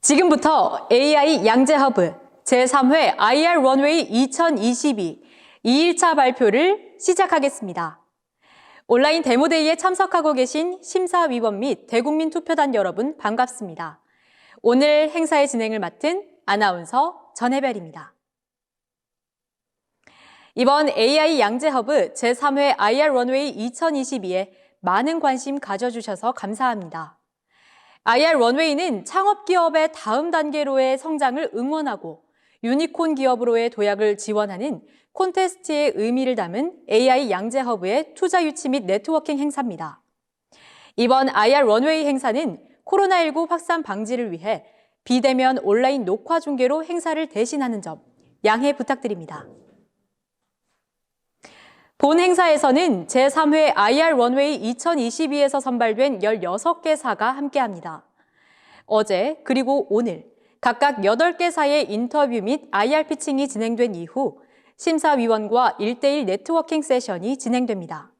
지금부터 AI 양재허브 제3회 IR 런웨이 2022 2일차 발표를 시작하겠습니다. 온라인 데모데이에 참석하고 계신 심사위원 및 대국민 투표단 여러분 반갑습니다. 오늘 행사의 진행을 맡은 아나운서 전혜별입니다. 이번 AI 양재허브 제3회 IR 런웨이 2022에 많은 관심 가져주셔서 감사합니다. IR 런웨이는 창업기업의 다음 단계로의 성장을 응원하고 유니콘 기업으로의 도약을 지원하는 콘테스트의 의미를 담은 AI 양재허브의 투자 유치 및 네트워킹 행사입니다. 이번 IR 런웨이 행사는 코로나19 확산 방지를 위해 비대면 온라인 녹화 중계로 행사를 대신하는 점 양해 부탁드립니다. 본 행사에서는 제3회 IR 런웨이 2022에서 선발된 16개사가 함께합니다. 어제 그리고 오늘 각각 8개사의 인터뷰 및 IR 피칭이 진행된 이후 심사위원과 1대1 네트워킹 세션이 진행됩니다.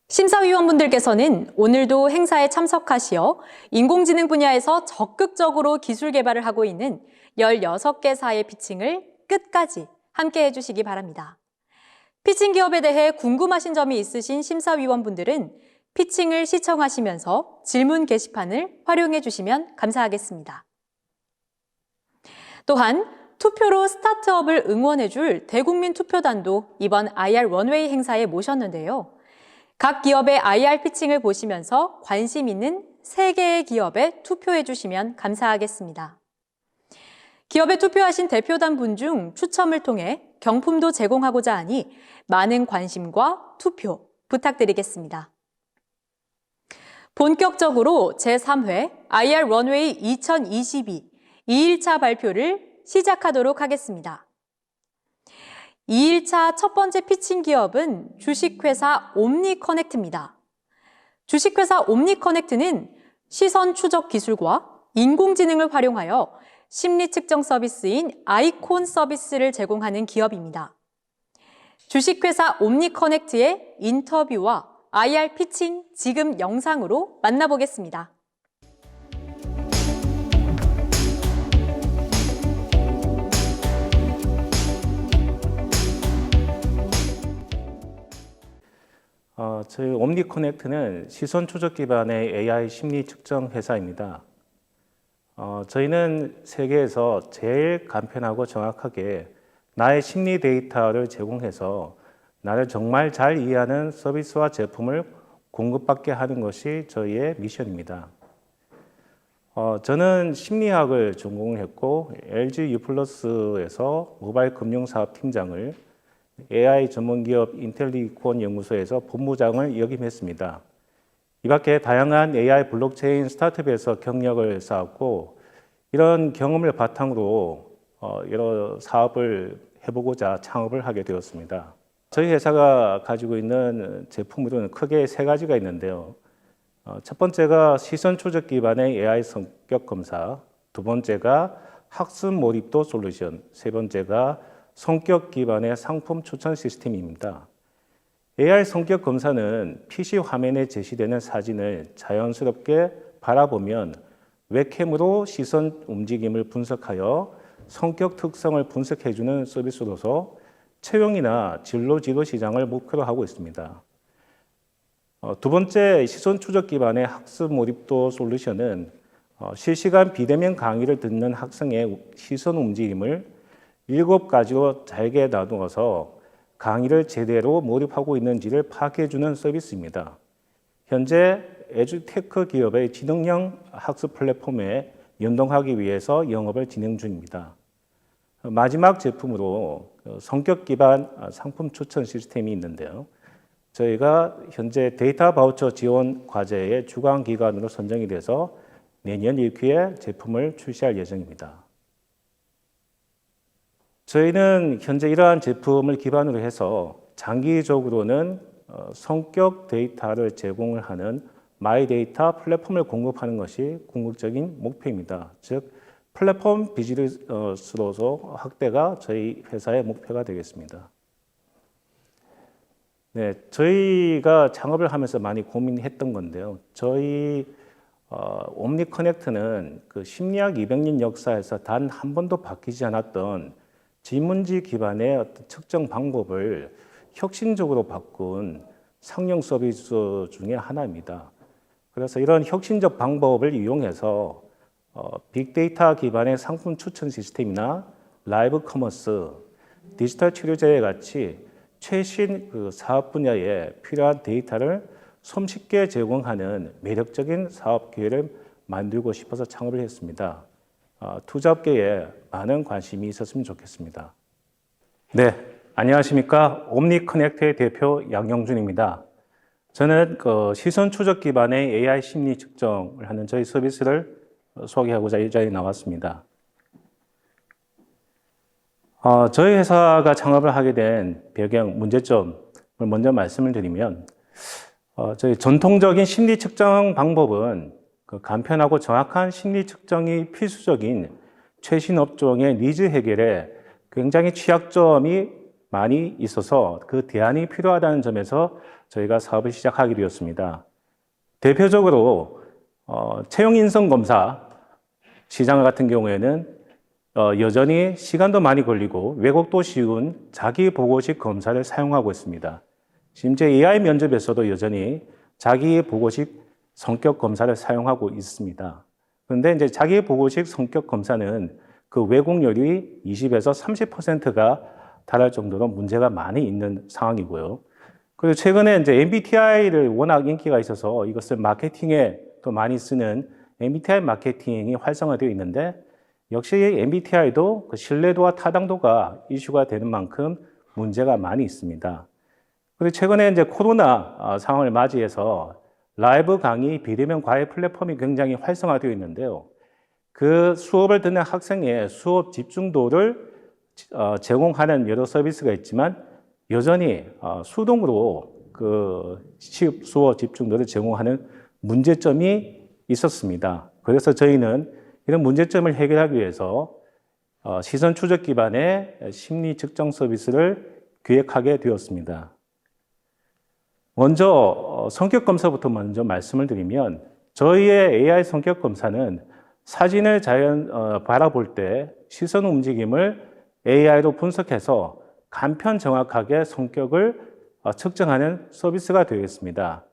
심사위원분들께서는 오늘도 행사에 참석하시어 인공지능 분야에서 적극적으로 기술 개발을 하고 있는 16개사의 피칭을 끝까지 함께 해주시기 바랍니다. 피칭 기업에 대해 궁금하신 점이 있으신 심사위원분들은 피칭을 시청하시면서 질문 게시판을 활용해 주시면 감사하겠습니다. 또한 투표로 스타트업을 응원해 줄 대국민 투표단도 이번 IR 런웨이 행사에 모셨는데요. 각 기업의 IR 피칭을 보시면서 관심 있는 3개의 기업에 투표해 주시면 감사하겠습니다. 기업에 투표하신 대표단 분 중 추첨을 통해 경품도 제공하고자 하니 많은 관심과 투표 부탁드리겠습니다. 본격적으로 제3회 IR 런웨이 2022 2일차 발표를 시작하도록 하겠습니다. 2일차 첫 번째 피칭 기업은 주식회사 옴니커넥트입니다. 주식회사 옴니커넥트는 시선 추적 기술과 인공지능을 활용하여 심리 측정 서비스인 아이콘 서비스를 제공하는 기업입니다. 주식회사 옴니커넥트의 인터뷰와 IR 피칭 지금 영상으로 만나보겠습니다. 저희 옴니커넥트는 시선 추적 기반의 AI 심리 측정 회사입니다. 저희는 세계에서 제일 간편하고 정확하게 나의 심리 데이터를 제공해서 나를 정말 잘 이해하는 서비스와 제품을 공급받게 하는 것이 저희의 미션입니다. 저는 심리학을 전공을 했고 LG U+에서 모바일 금융사업 팀장을, AI 전문기업 인텔리콘 연구소에서 본부장을 역임했습니다. 이 밖에 다양한 AI 블록체인 스타트업에서 경력을 쌓았고 이런 경험을 바탕으로 여러 사업을 해보고자 창업을 하게 되었습니다. 저희 회사가 가지고 있는 제품으로는 크게 3가지가 있는데요. 첫 번째가 시선 추적 기반의 AI 성격 검사, 두 번째가 학습 몰입도 솔루션, 세 번째가 성격 기반의 상품 추천 시스템입니다. AI 성격 검사는 PC 화면에 제시되는 사진을 자연스럽게 바라보면 웹캠으로 시선 움직임을 분석하여 성격 특성을 분석해주는 서비스로서 채용이나 진로 지도 시장을 목표로 하고 있습니다. 두 번째, 시선 추적 기반의 학습 몰입도 솔루션은 실시간 비대면 강의를 듣는 학생의 시선 움직임을 7가지로 잘게 나누어서 강의를 제대로 몰입하고 있는지를 파악해주는 서비스입니다. 현재 에듀테크 기업의 지능형 학습 플랫폼에 연동하기 위해서 영업을 진행 중입니다. 마지막 제품으로 성격 기반 상품 추천 시스템이 있는데요. 저희가 현재 데이터 바우처 지원 과제의 주관 기관으로 선정이 돼서 내년 1큐에 제품을 출시할 예정입니다. 저희는 현재 이러한 제품을 기반으로 해서 장기적으로는 성격 데이터를 제공을 하는 마이데이터 플랫폼을 공급하는 것이 궁극적인 목표입니다. 즉, 플랫폼 비즈니스로서 확대가 저희 회사의 목표가 되겠습니다. 네, 저희가 창업을 하면서 많이 고민했던 건데요. 저희 옴니 커넥트는 그 심리학 200년 역사에서 단 한 번도 바뀌지 않았던 지문지 기반의 어떤 측정 방법을 혁신적으로 바꾼 상용 서비스 중에 하나입니다. 그래서 이런 혁신적 방법을 이용해서 빅데이터 기반의 상품 추천 시스템이나 라이브 커머스, 디지털 치료제와 같이 최신 그 사업 분야에 필요한 데이터를 손쉽게 제공하는 매력적인 사업 기회를 만들고 싶어서 창업을 했습니다. 투자업계에 많은 관심이 있었으면 좋겠습니다. 네, 안녕하십니까. 옴니 커넥트의 대표 양영준입니다. 저는 시선 추적 기반의 AI 심리 측정을 하는 저희 서비스를 소개하고자 이 자리에 나왔습니다. 저희 회사가 창업을 하게 된 배경, 문제점을 먼저 말씀을 드리면, 저희 전통적인 심리 측정 방법은 간편하고 정확한 심리 측정이 필수적인 최신 업종의 니즈 해결에 굉장히 취약점이 많이 있어서 그 대안이 필요하다는 점에서 저희가 사업을 시작하게 되었습니다. 대표적으로 채용 인성 검사 시장 같은 경우에는 여전히 시간도 많이 걸리고 왜곡도 쉬운 자기 보고식 검사를 사용하고 있습니다. 심지어 AI 면접에서도 여전히 자기 보고식 성격 검사를 사용하고 있습니다. 그런데 이제 자기 보고식 성격 검사는 그 왜곡률이 20에서 30%가 달할 정도로 문제가 많이 있는 상황이고요. 그리고 최근에 이제 MBTI를 워낙 인기가 있어서 이것을 마케팅에 또 많이 쓰는 MBTI 마케팅이 활성화되어 있는데 역시 MBTI도 그 신뢰도와 타당도가 이슈가 되는 만큼 문제가 많이 있습니다. 그리고 최근에 이제 코로나 상황을 맞이해서 라이브 강의 비대면 과외 플랫폼이 굉장히 활성화되어 있는데요. 그 수업을 듣는 학생의 수업 집중도를 제공하는 여러 서비스가 있지만 여전히 수동으로 그 수업 집중도를 제공하는 문제점이 있었습니다. 그래서 저희는 이런 문제점을 해결하기 위해서 시선 추적 기반의 심리 측정 서비스를 기획하게 되었습니다. 먼저 성격 검사부터 먼저 말씀을 드리면 저희의 AI 성격 검사는 사진을 바라볼 때 시선 움직임을 AI로 분석해서 간편 정확하게 성격을 측정하는 서비스가 되겠습니다.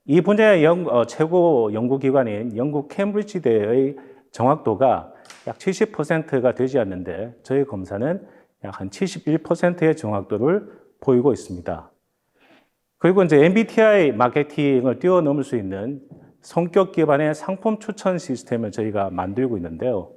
이 분야의 최고 연구기관인 영국 캠브리지대의 정확도가 약 70%가 되지 않는데 저희 검사는 약 한 71%의 정확도를 보이고 있습니다. 그리고 이제 MBTI 마케팅을 뛰어넘을 수 있는 성격 기반의 상품 추천 시스템을 저희가 만들고 있는데요.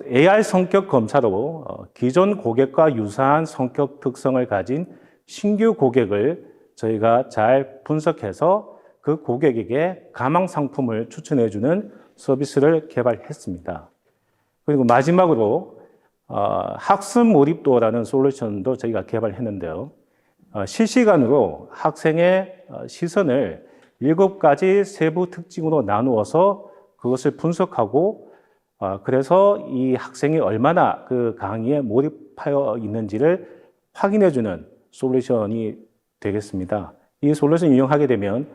AI 성격 검사로 기존 고객과 유사한 성격 특성을 가진 신규 고객을 저희가 잘 분석해서 그 고객에게 가망 상품을 추천해주는 서비스를 개발했습니다. 그리고 마지막으로 학습 몰입도라는 솔루션도 저희가 개발했는데요. 실시간으로 학생의 시선을 7가지 세부 특징으로 나누어서 그것을 분석하고 그래서 이 학생이 얼마나 그 강의에 몰입하여 있는지를 확인해주는 솔루션이 되겠습니다. 이 솔루션 이용하게 되면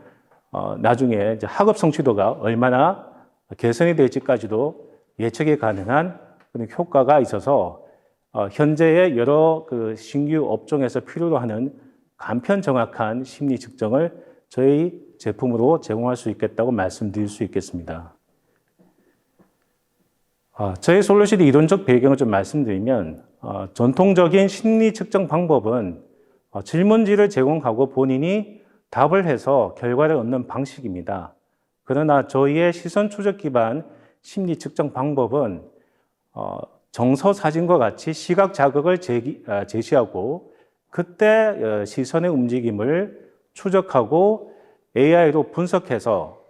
나중에 이제 학업 성취도가 얼마나 개선이 될지까지도 예측이 가능한 그런 효과가 있어서 현재의 여러 그 신규 업종에서 필요로 하는 간편 정확한 심리 측정을 저희 제품으로 제공할 수 있겠다고 말씀드릴 수 있겠습니다. 저희 솔루션의 이론적 배경을 좀 말씀드리면 전통적인 심리 측정 방법은 질문지를 제공하고 본인이 답을 해서 결과를 얻는 방식입니다. 그러나 저희의 시선 추적 기반 심리 측정 방법은 정서 사진과 같이 시각 자극을 제시하고 그때 시선의 움직임을 추적하고 AI로 분석해서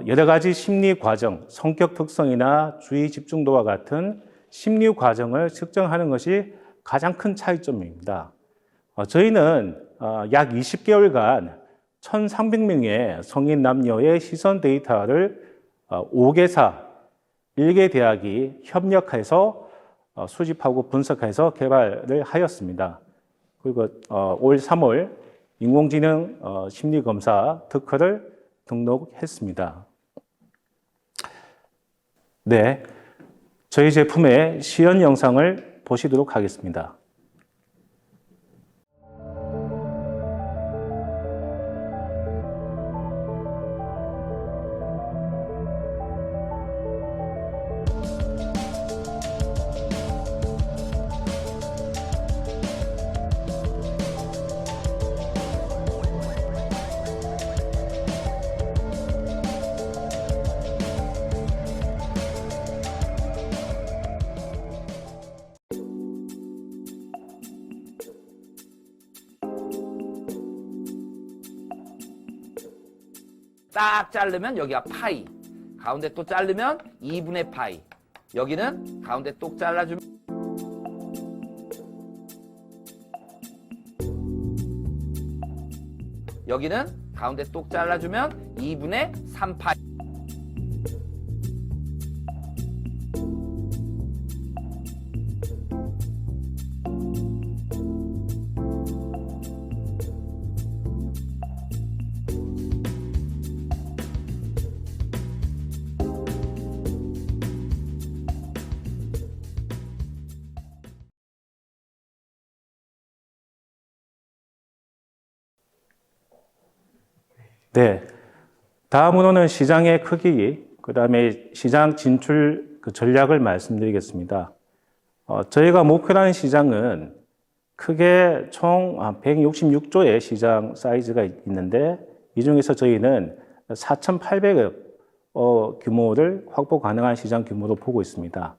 여러 가지 심리 과정, 성격 특성이나 주의 집중도와 같은 심리 과정을 측정하는 것이 가장 큰 차이점입니다. 저희는 약 20개월간 1,300명의 성인 남녀의 시선 데이터를 5개사, 1개 대학이 협력해서 수집하고 분석해서 개발을 하였습니다. 그리고 올 3월 인공지능 심리검사 특허를 등록했습니다. 네, 저희 제품의 시연 영상을 보시도록 하겠습니다. 딱 자르면 여기가 파이, 가운데 또 자르면 2분의 파이, 여기는 가운데 똑 잘라주면 여기는 가운데 똑 잘라주면 2분의 3파이. 네, 다음으로는 시장의 크기, 그 다음에 시장 진출 전략을 말씀드리겠습니다. 저희가 목표하는 시장은 크게 총 166조의 시장 사이즈가 있는데, 이 중에서 저희는 4,800억 규모를 확보 가능한 시장 규모로 보고 있습니다.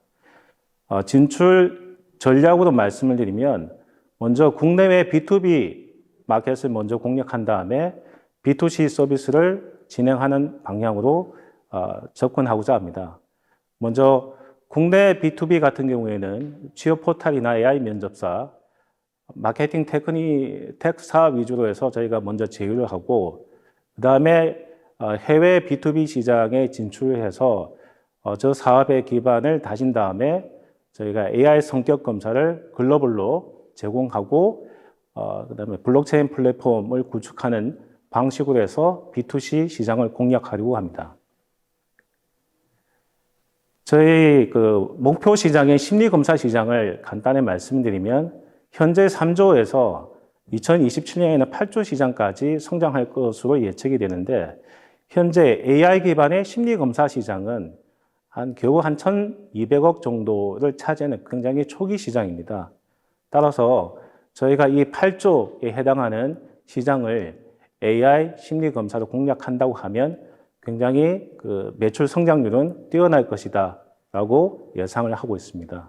진출 전략으로 말씀을 드리면, 먼저 국내외 B2B 마켓을 먼저 공략한 다음에 B2C 서비스를 진행하는 방향으로 접근하고자 합니다. 먼저 국내 B2B 같은 경우에는 취업 포털이나 AI 면접사, 마케팅 테크 사업 위주로 해서 저희가 먼저 제휴를 하고, 그 다음에 해외 B2B 시장에 진출해서 저 사업의 기반을 다진 다음에 저희가 AI 성격 검사를 글로벌로 제공하고, 그 다음에 블록체인 플랫폼을 구축하는 방식으로 해서 B2C 시장을 공략하려고 합니다. 저희 목표 시장의 심리검사 시장을 간단히 말씀드리면, 현재 3조에서 2027년에는 8조 시장까지 성장할 것으로 예측이 되는데, 현재 AI 기반의 심리검사 시장은 겨우 한 1,200억 정도를 차지하는 굉장히 초기 시장입니다. 따라서 저희가 이 8조에 해당하는 시장을 AI 심리 검사로 공략한다고 하면 굉장히 매출 성장률은 뛰어날 것이다 라고 예상을 하고 있습니다.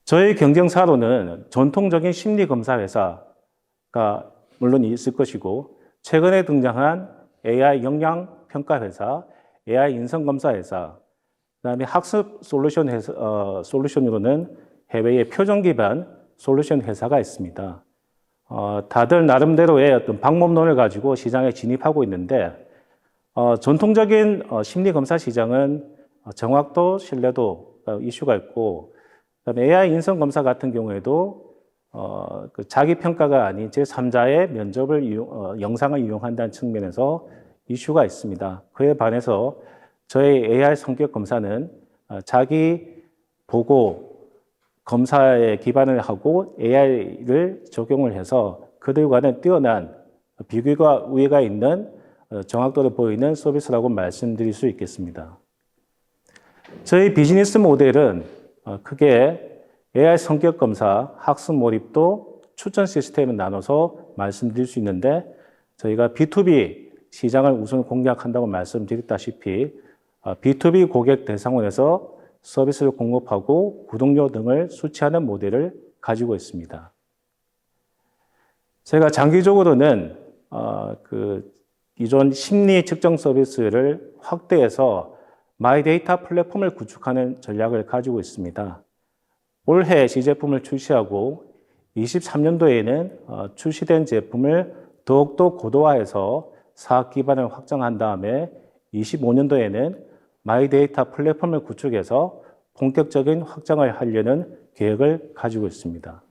저희 경쟁사로는 전통적인 심리 검사 회사가 물론 있을 것이고, 최근에 등장한 AI 역량 평가 회사, AI 인성 검사 회사, 그다음에 학습 솔루션으로는 해외의 표준 기반 솔루션 회사가 있습니다. 다들 나름대로의 어떤 방법론을 가지고 시장에 진입하고 있는데, 전통적인 심리검사 시장은 정확도, 신뢰도 이슈가 있고, 그다음에 AI 인성검사 같은 경우에도 자기 평가가 아닌 제3자의 면접을 영상을 이용한다는 측면에서 이슈가 있습니다. 그에 반해서 저희 AI 성격 검사는 자기 보고 검사에 기반을 하고 AI를 적용을 해서 그들과는 뛰어난 비교가 우위가 있는 정확도를 보이는 서비스라고 말씀드릴 수 있겠습니다. 저희 비즈니스 모델은 크게 AI 성격 검사, 학습 몰입도, 추천 시스템을 나눠서 말씀드릴 수 있는데, 저희가 B2B 시장을 우선 공략한다고 말씀드렸다시피 B2B 고객 대상원에서 서비스를 공급하고 구독료 등을 수취하는 모델을 가지고 있습니다. 제가 장기적으로는 기존 심리 측정 서비스를 확대해서 마이데이터 플랫폼을 구축하는 전략을 가지고 있습니다. 올해 시제품을 출시하고 23년도에는 출시된 제품을 더욱더 고도화해서 사업 기반을 확장한 다음에 25년도에는 마이데이터 플랫폼을 구축해서 본격적인 확장을 하려는 계획을 가지고 있습니다.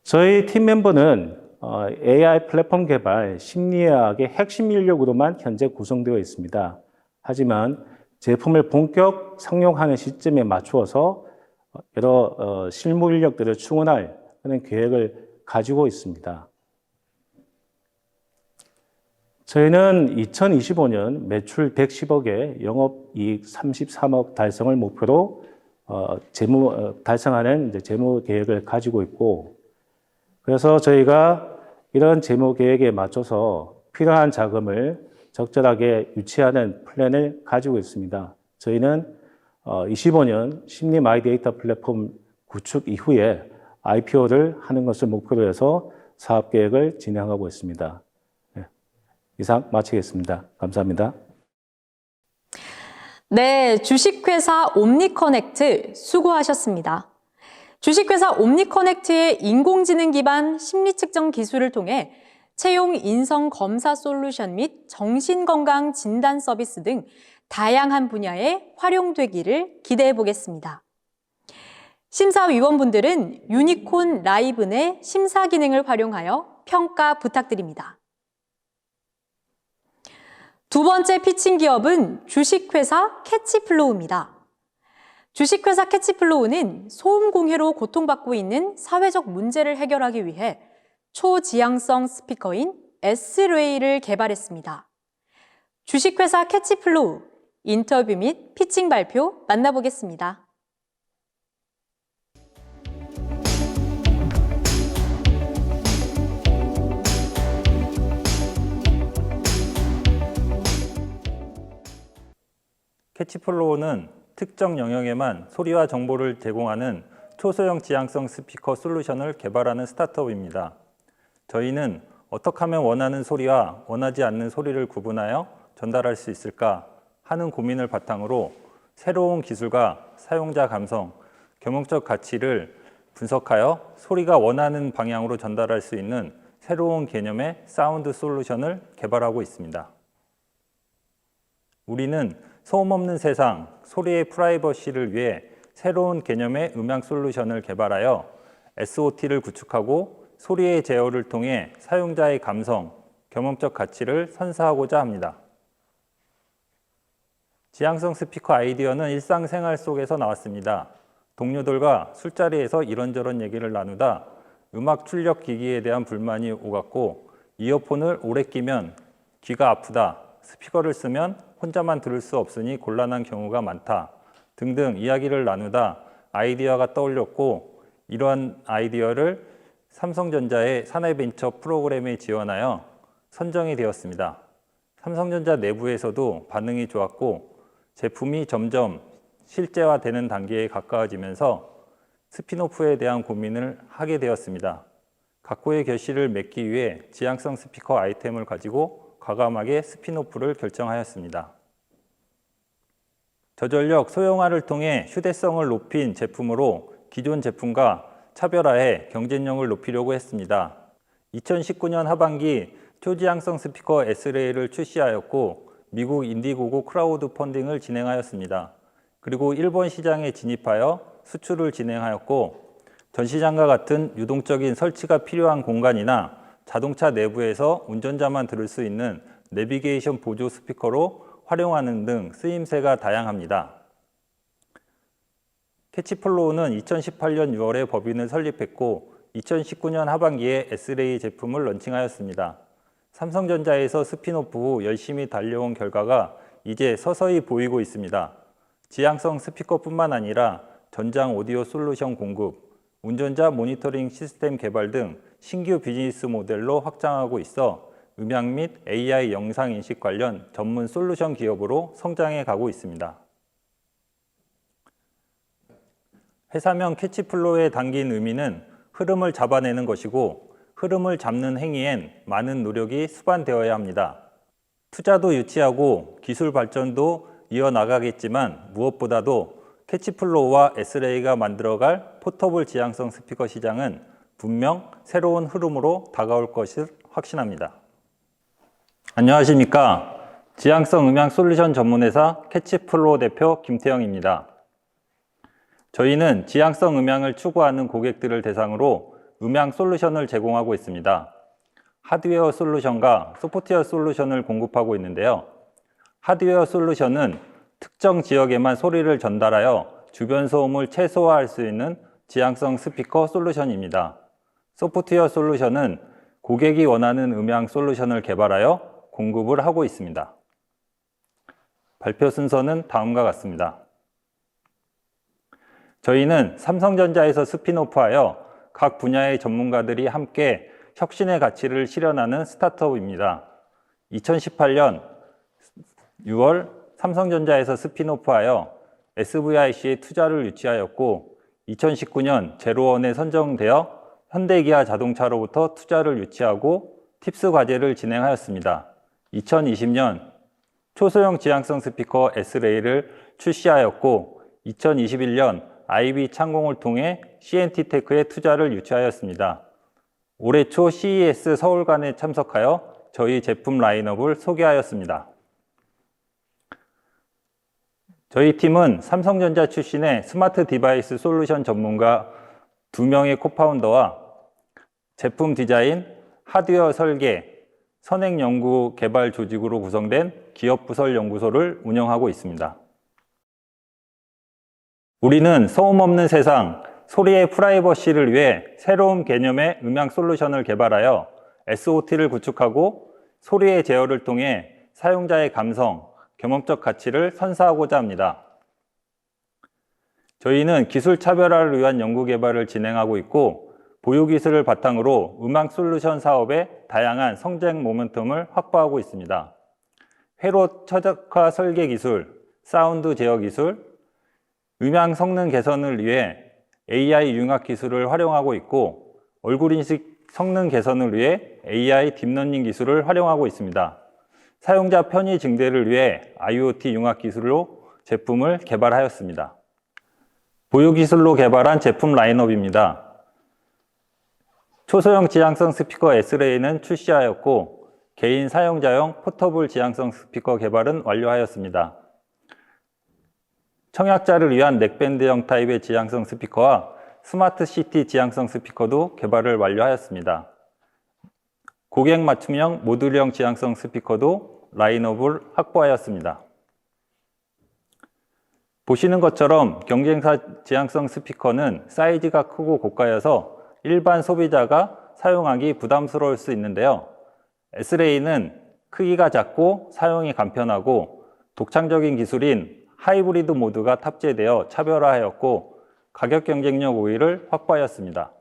저희 팀 멤버는 AI 플랫폼 개발, 심리학의 핵심 인력으로만 현재 구성되어 있습니다. 하지만 제품을 본격 상용하는 시점에 맞추어서 여러 실무 인력들을 충원할 그런 계획을 가지고 있습니다. 저희는 2025년 매출 110억에 영업이익 33억 달성을 목표로 달성하는 재무 계획을 가지고 있고, 그래서 저희가 이런 재무 계획에 맞춰서 필요한 자금을 적절하게 유치하는 플랜을 가지고 있습니다. 저희는 25년 심리 마이데이터 플랫폼 구축 이후에 IPO를 하는 것을 목표로 해서 사업 계획을 진행하고 있습니다. 이상 마치겠습니다. 감사합니다. 네, 주식회사 옴니커넥트 수고하셨습니다. 주식회사 옴니커넥트의 인공지능 기반 심리 측정 기술을 통해 채용 인성 검사 솔루션 및 정신건강 진단 서비스 등 다양한 분야에 활용되기를 기대해 보겠습니다. 심사위원분들은 유니콘 라이브 내 심사 기능을 활용하여 평가 부탁드립니다. 두 번째 피칭 기업은 주식회사 캐치플로우입니다. 주식회사 캐치플로우는 소음 공해로 고통받고 있는 사회적 문제를 해결하기 위해 초지향성 스피커인 S레이를 개발했습니다. 주식회사 캐치플로우 인터뷰 및 피칭 발표 만나보겠습니다. 캐치플로우는 특정 영역에만 소리와 정보를 제공하는 초소형 지향성 스피커 솔루션을 개발하는 스타트업입니다. 저희는 어떻게 하면 원하는 소리와 원하지 않는 소리를 구분하여 전달할 수 있을까 하는 고민을 바탕으로 새로운 기술과 사용자 감성, 경영적 가치를 분석하여 소리가 원하는 방향으로 전달할 수 있는 새로운 개념의 사운드 솔루션을 개발하고 있습니다. 우리는 소음 없는 세상, 소리의 프라이버시를 위해 새로운 개념의 음향 솔루션을 개발하여 SOT를 구축하고 소리의 제어를 통해 사용자의 감성, 경험적 가치를 선사하고자 합니다. 지향성 스피커 아이디어는 일상생활 속에서 나왔습니다. 동료들과 술자리에서 이런저런 얘기를 나누다 음악 출력 기기에 대한 불만이 오갔고, 이어폰을 오래 끼면 귀가 아프다, 스피커를 쓰면 혼자만 들을 수 없으니 곤란한 경우가 많다 등등 이야기를 나누다 아이디어가 떠올렸고, 이러한 아이디어를 삼성전자의 사내벤처 프로그램에 지원하여 선정이 되었습니다. 삼성전자 내부에서도 반응이 좋았고 제품이 점점 실제화되는 단계에 가까워지면서 스핀오프에 대한 고민을 하게 되었습니다. 각고의 결실을 맺기 위해 지향성 스피커 아이템을 가지고 과감하게 스핀오프를 결정하였습니다. 저전력 소형화를 통해 휴대성을 높인 제품으로 기존 제품과 차별화해 경쟁력을 높이려고 했습니다. 2019년 하반기 초지향성 스피커 S레이를 출시하였고 미국 인디고고 크라우드 펀딩을 진행하였습니다. 그리고 일본 시장에 진입하여 수출을 진행하였고, 전시장과 같은 유동적인 설치가 필요한 공간이나 자동차 내부에서 운전자만 들을 수 있는 내비게이션 보조 스피커로 활용하는 등 쓰임새가 다양합니다. 캐치플로우는 2018년 6월에 법인을 설립했고 2019년 하반기에 S레이 제품을 런칭하였습니다. 삼성전자에서 스핀오프 후 열심히 달려온 결과가 이제 서서히 보이고 있습니다. 지향성 스피커뿐만 아니라 전장 오디오 솔루션 공급, 운전자 모니터링 시스템 개발 등 신규 비즈니스 모델로 확장하고 있어 음향 및 AI 영상 인식 관련 전문 솔루션 기업으로 성장해 가고 있습니다. 회사명 캐치플로우에 담긴 의미는 흐름을 잡아내는 것이고, 흐름을 잡는 행위엔 많은 노력이 수반되어야 합니다. 투자도 유치하고 기술 발전도 이어나가겠지만 무엇보다도 캐치플로우와 S레이가 만들어갈 포터블 지향성 스피커 시장은 분명 새로운 흐름으로 다가올 것을 확신합니다. 안녕하십니까. 지향성 음향 솔루션 전문회사 캐치플로우 대표 김태영입니다. 저희는 지향성 음향을 추구하는 고객들을 대상으로 음향 솔루션을 제공하고 있습니다. 하드웨어 솔루션과 소프트웨어 솔루션을 공급하고 있는데요. 하드웨어 솔루션은 특정 지역에만 소리를 전달하여 주변 소음을 최소화할 수 있는 지향성 스피커 솔루션입니다. 소프트웨어 솔루션은 고객이 원하는 음향 솔루션을 개발하여 공급을 하고 있습니다. 발표 순서는 다음과 같습니다. 저희는 삼성전자에서 스핀오프하여 각 분야의 전문가들이 함께 혁신의 가치를 실현하는 스타트업입니다. 2018년 6월 삼성전자에서 스핀오프하여 SVIC에 투자를 유치하였고 2019년 제로원에 선정되어 현대기아 자동차로부터 투자를 유치하고 팁스 과제를 진행하였습니다. 2020년 초소형 지향성 스피커 S레이를 출시하였고 2021년 IB 창공을 통해 CNT테크에 투자를 유치하였습니다. 올해 초 CES 서울관에 참석하여 저희 제품 라인업을 소개하였습니다. 저희 팀은 삼성전자 출신의 스마트 디바이스 솔루션 전문가 2명의 코파운더와 제품 디자인, 하드웨어 설계, 선행 연구 개발 조직으로 구성된 기업 부설 연구소를 운영하고 있습니다. 우리는 소음 없는 세상, 소리의 프라이버시를 위해 새로운 개념의 음향 솔루션을 개발하여 SOT를 구축하고 소리의 제어를 통해 사용자의 감성, 경험적 가치를 선사하고자 합니다. 저희는 기술 차별화를 위한 연구 개발을 진행하고 있고 보유 기술을 바탕으로 음향 솔루션 사업의 다양한 성장 모멘텀을 확보하고 있습니다. 회로 최적화 설계 기술, 사운드 제어 기술, 음향 성능 개선을 위해 AI 융합 기술을 활용하고 있고 얼굴 인식 성능 개선을 위해 AI 딥러닝 기술을 활용하고 있습니다. 사용자 편의 증대를 위해 IoT 융합 기술로 제품을 개발하였습니다. 보유 기술로 개발한 제품 라인업입니다. 초소형 지향성 스피커 S레이는 출시하였고 개인 사용자용 포터블 지향성 스피커 개발은 완료하였습니다. 청약자를 위한 넥밴드형 타입의 지향성 스피커와 스마트 시티 지향성 스피커도 개발을 완료하였습니다. 고객 맞춤형 모듈형 지향성 스피커도 라인업을 확보하였습니다. 보시는 것처럼 경쟁사 지향성 스피커는 사이즈가 크고 고가여서 일반 소비자가 사용하기 부담스러울 수 있는데요. S레이는 크기가 작고 사용이 간편하고 독창적인 기술인 하이브리드 모드가 탑재되어 차별화하였고 가격 경쟁력 우위를 확보하였습니다.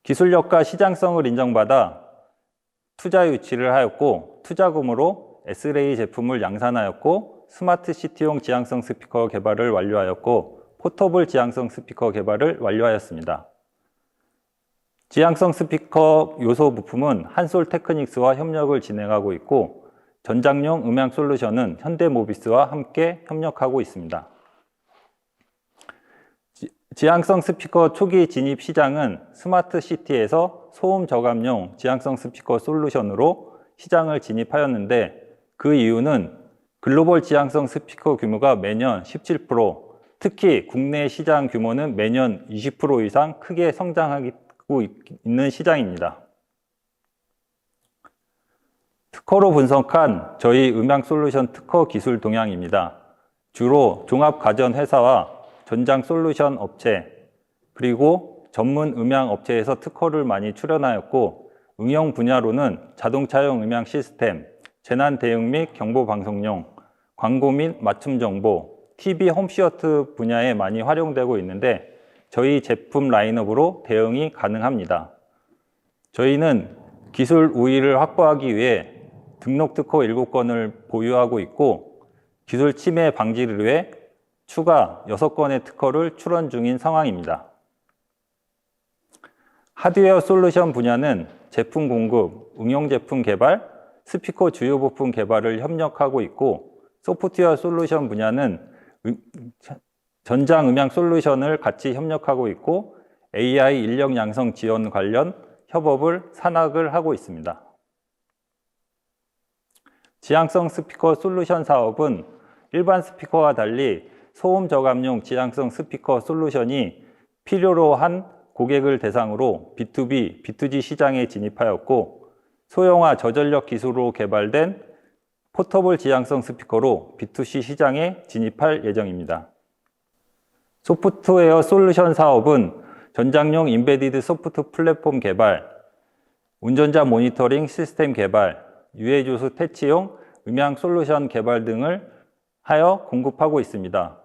기술력과 시장성을 인정받아 투자 유치를 하였고 투자금으로 S레이 제품을 양산하였고 스마트 시티용 지향성 스피커 개발을 완료하였고 포터블 지향성 스피커 개발을 완료하였습니다. 지향성 스피커 요소 부품은 한솔 테크닉스와 협력을 진행하고 있고 전장용 음향 솔루션은 현대모비스와 함께 협력하고 있습니다. 지향성 스피커 초기 진입 시장은 스마트 시티에서 소음 저감용 지향성 스피커 솔루션으로 시장을 진입하였는데 그 이유는 글로벌 지향성 스피커 규모가 매년 17%, 특히 국내 시장 규모는 매년 20% 이상 크게 성장하고 있는 시장입니다. 특허로 분석한 저희 음향 솔루션 특허 기술 동향입니다. 주로 종합 가전 회사와 전장 솔루션 업체, 그리고 전문 음향 업체에서 특허를 많이 출원하였고 응용 분야로는 자동차용 음향 시스템, 재난 대응 및 경보 방송용, 광고 및 맞춤 정보, TV 홈시어터 분야에 많이 활용되고 있는데 저희 제품 라인업으로 대응이 가능합니다. 저희는 기술 우위를 확보하기 위해 등록 특허 7건을 보유하고 있고 기술 침해 방지를 위해 추가 6건의 특허를 출원 중인 상황입니다. 하드웨어 솔루션 분야는 제품 공급, 응용 제품 개발, 스피커 주요 부품 개발을 협력하고 있고 소프트웨어 솔루션 분야는 전장 음향 솔루션을 같이 협력하고 있고 AI 인력 양성 지원 관련 협업을 산학을 하고 있습니다. 지향성 스피커 솔루션 사업은 일반 스피커와 달리 소음 저감용 지향성 스피커 솔루션이 필요로 한 고객을 대상으로 B2B, B2G 시장에 진입하였고 소형화 저전력 기술로 개발된 포터블 지향성 스피커로 B2C 시장에 진입할 예정입니다. 소프트웨어 솔루션 사업은 전장용 임베디드 소프트 플랫폼 개발, 운전자 모니터링 시스템 개발, 유해조수 퇴치용 음향 솔루션 개발 등을 하여 공급하고 있습니다.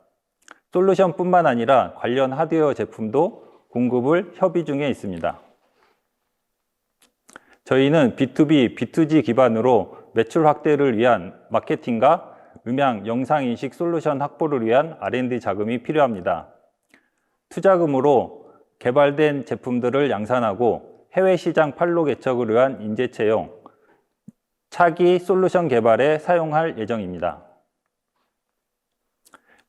솔루션뿐만 아니라 관련 하드웨어 제품도 공급을 협의 중에 있습니다. 저희는 B2B, B2G 기반으로 매출 확대를 위한 마케팅과 음향, 영상 인식 솔루션 확보를 위한 R&D 자금이 필요합니다. 투자금으로 개발된 제품들을 양산하고 해외 시장 판로 개척을 위한 인재 채용, 차기 솔루션 개발에 사용할 예정입니다.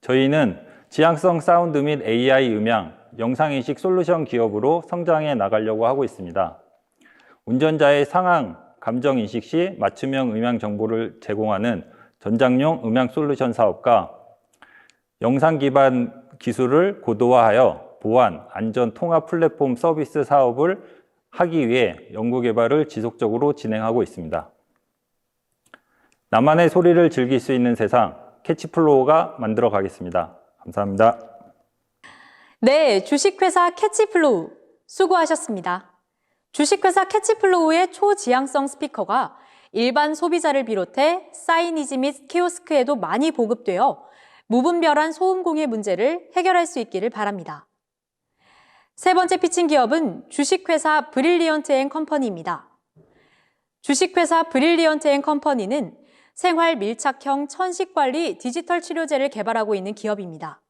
저희는 지향성 사운드 및 AI 음향, 영상 인식 솔루션 기업으로 성장해 나가려고 하고 있습니다. 운전자의 상황, 감정 인식 시 맞춤형 음향 정보를 제공하는 전장용 음향 솔루션 사업과 영상 기반 기술을 고도화하여 보안, 안전, 통합 플랫폼 서비스 사업을 하기 위해 연구개발을 지속적으로 진행하고 있습니다. 나만의 소리를 즐길 수 있는 세상, 캐치플로우가 만들어 가겠습니다. 감사합니다. 네, 주식회사 캐치플로우 수고하셨습니다. 주식회사 캐치플로우의 초지향성 스피커가 일반 소비자를 비롯해 사이니지 및 키오스크에도 많이 보급되어 무분별한 소음 공해 문제를 해결할 수 있기를 바랍니다. 세 번째 피칭 기업은 주식회사 브릴리언트 앤 컴퍼니입니다. 주식회사 브릴리언트 앤 컴퍼니는 생활 밀착형 천식관리 디지털 치료제를 개발하고 있는 기업입니다.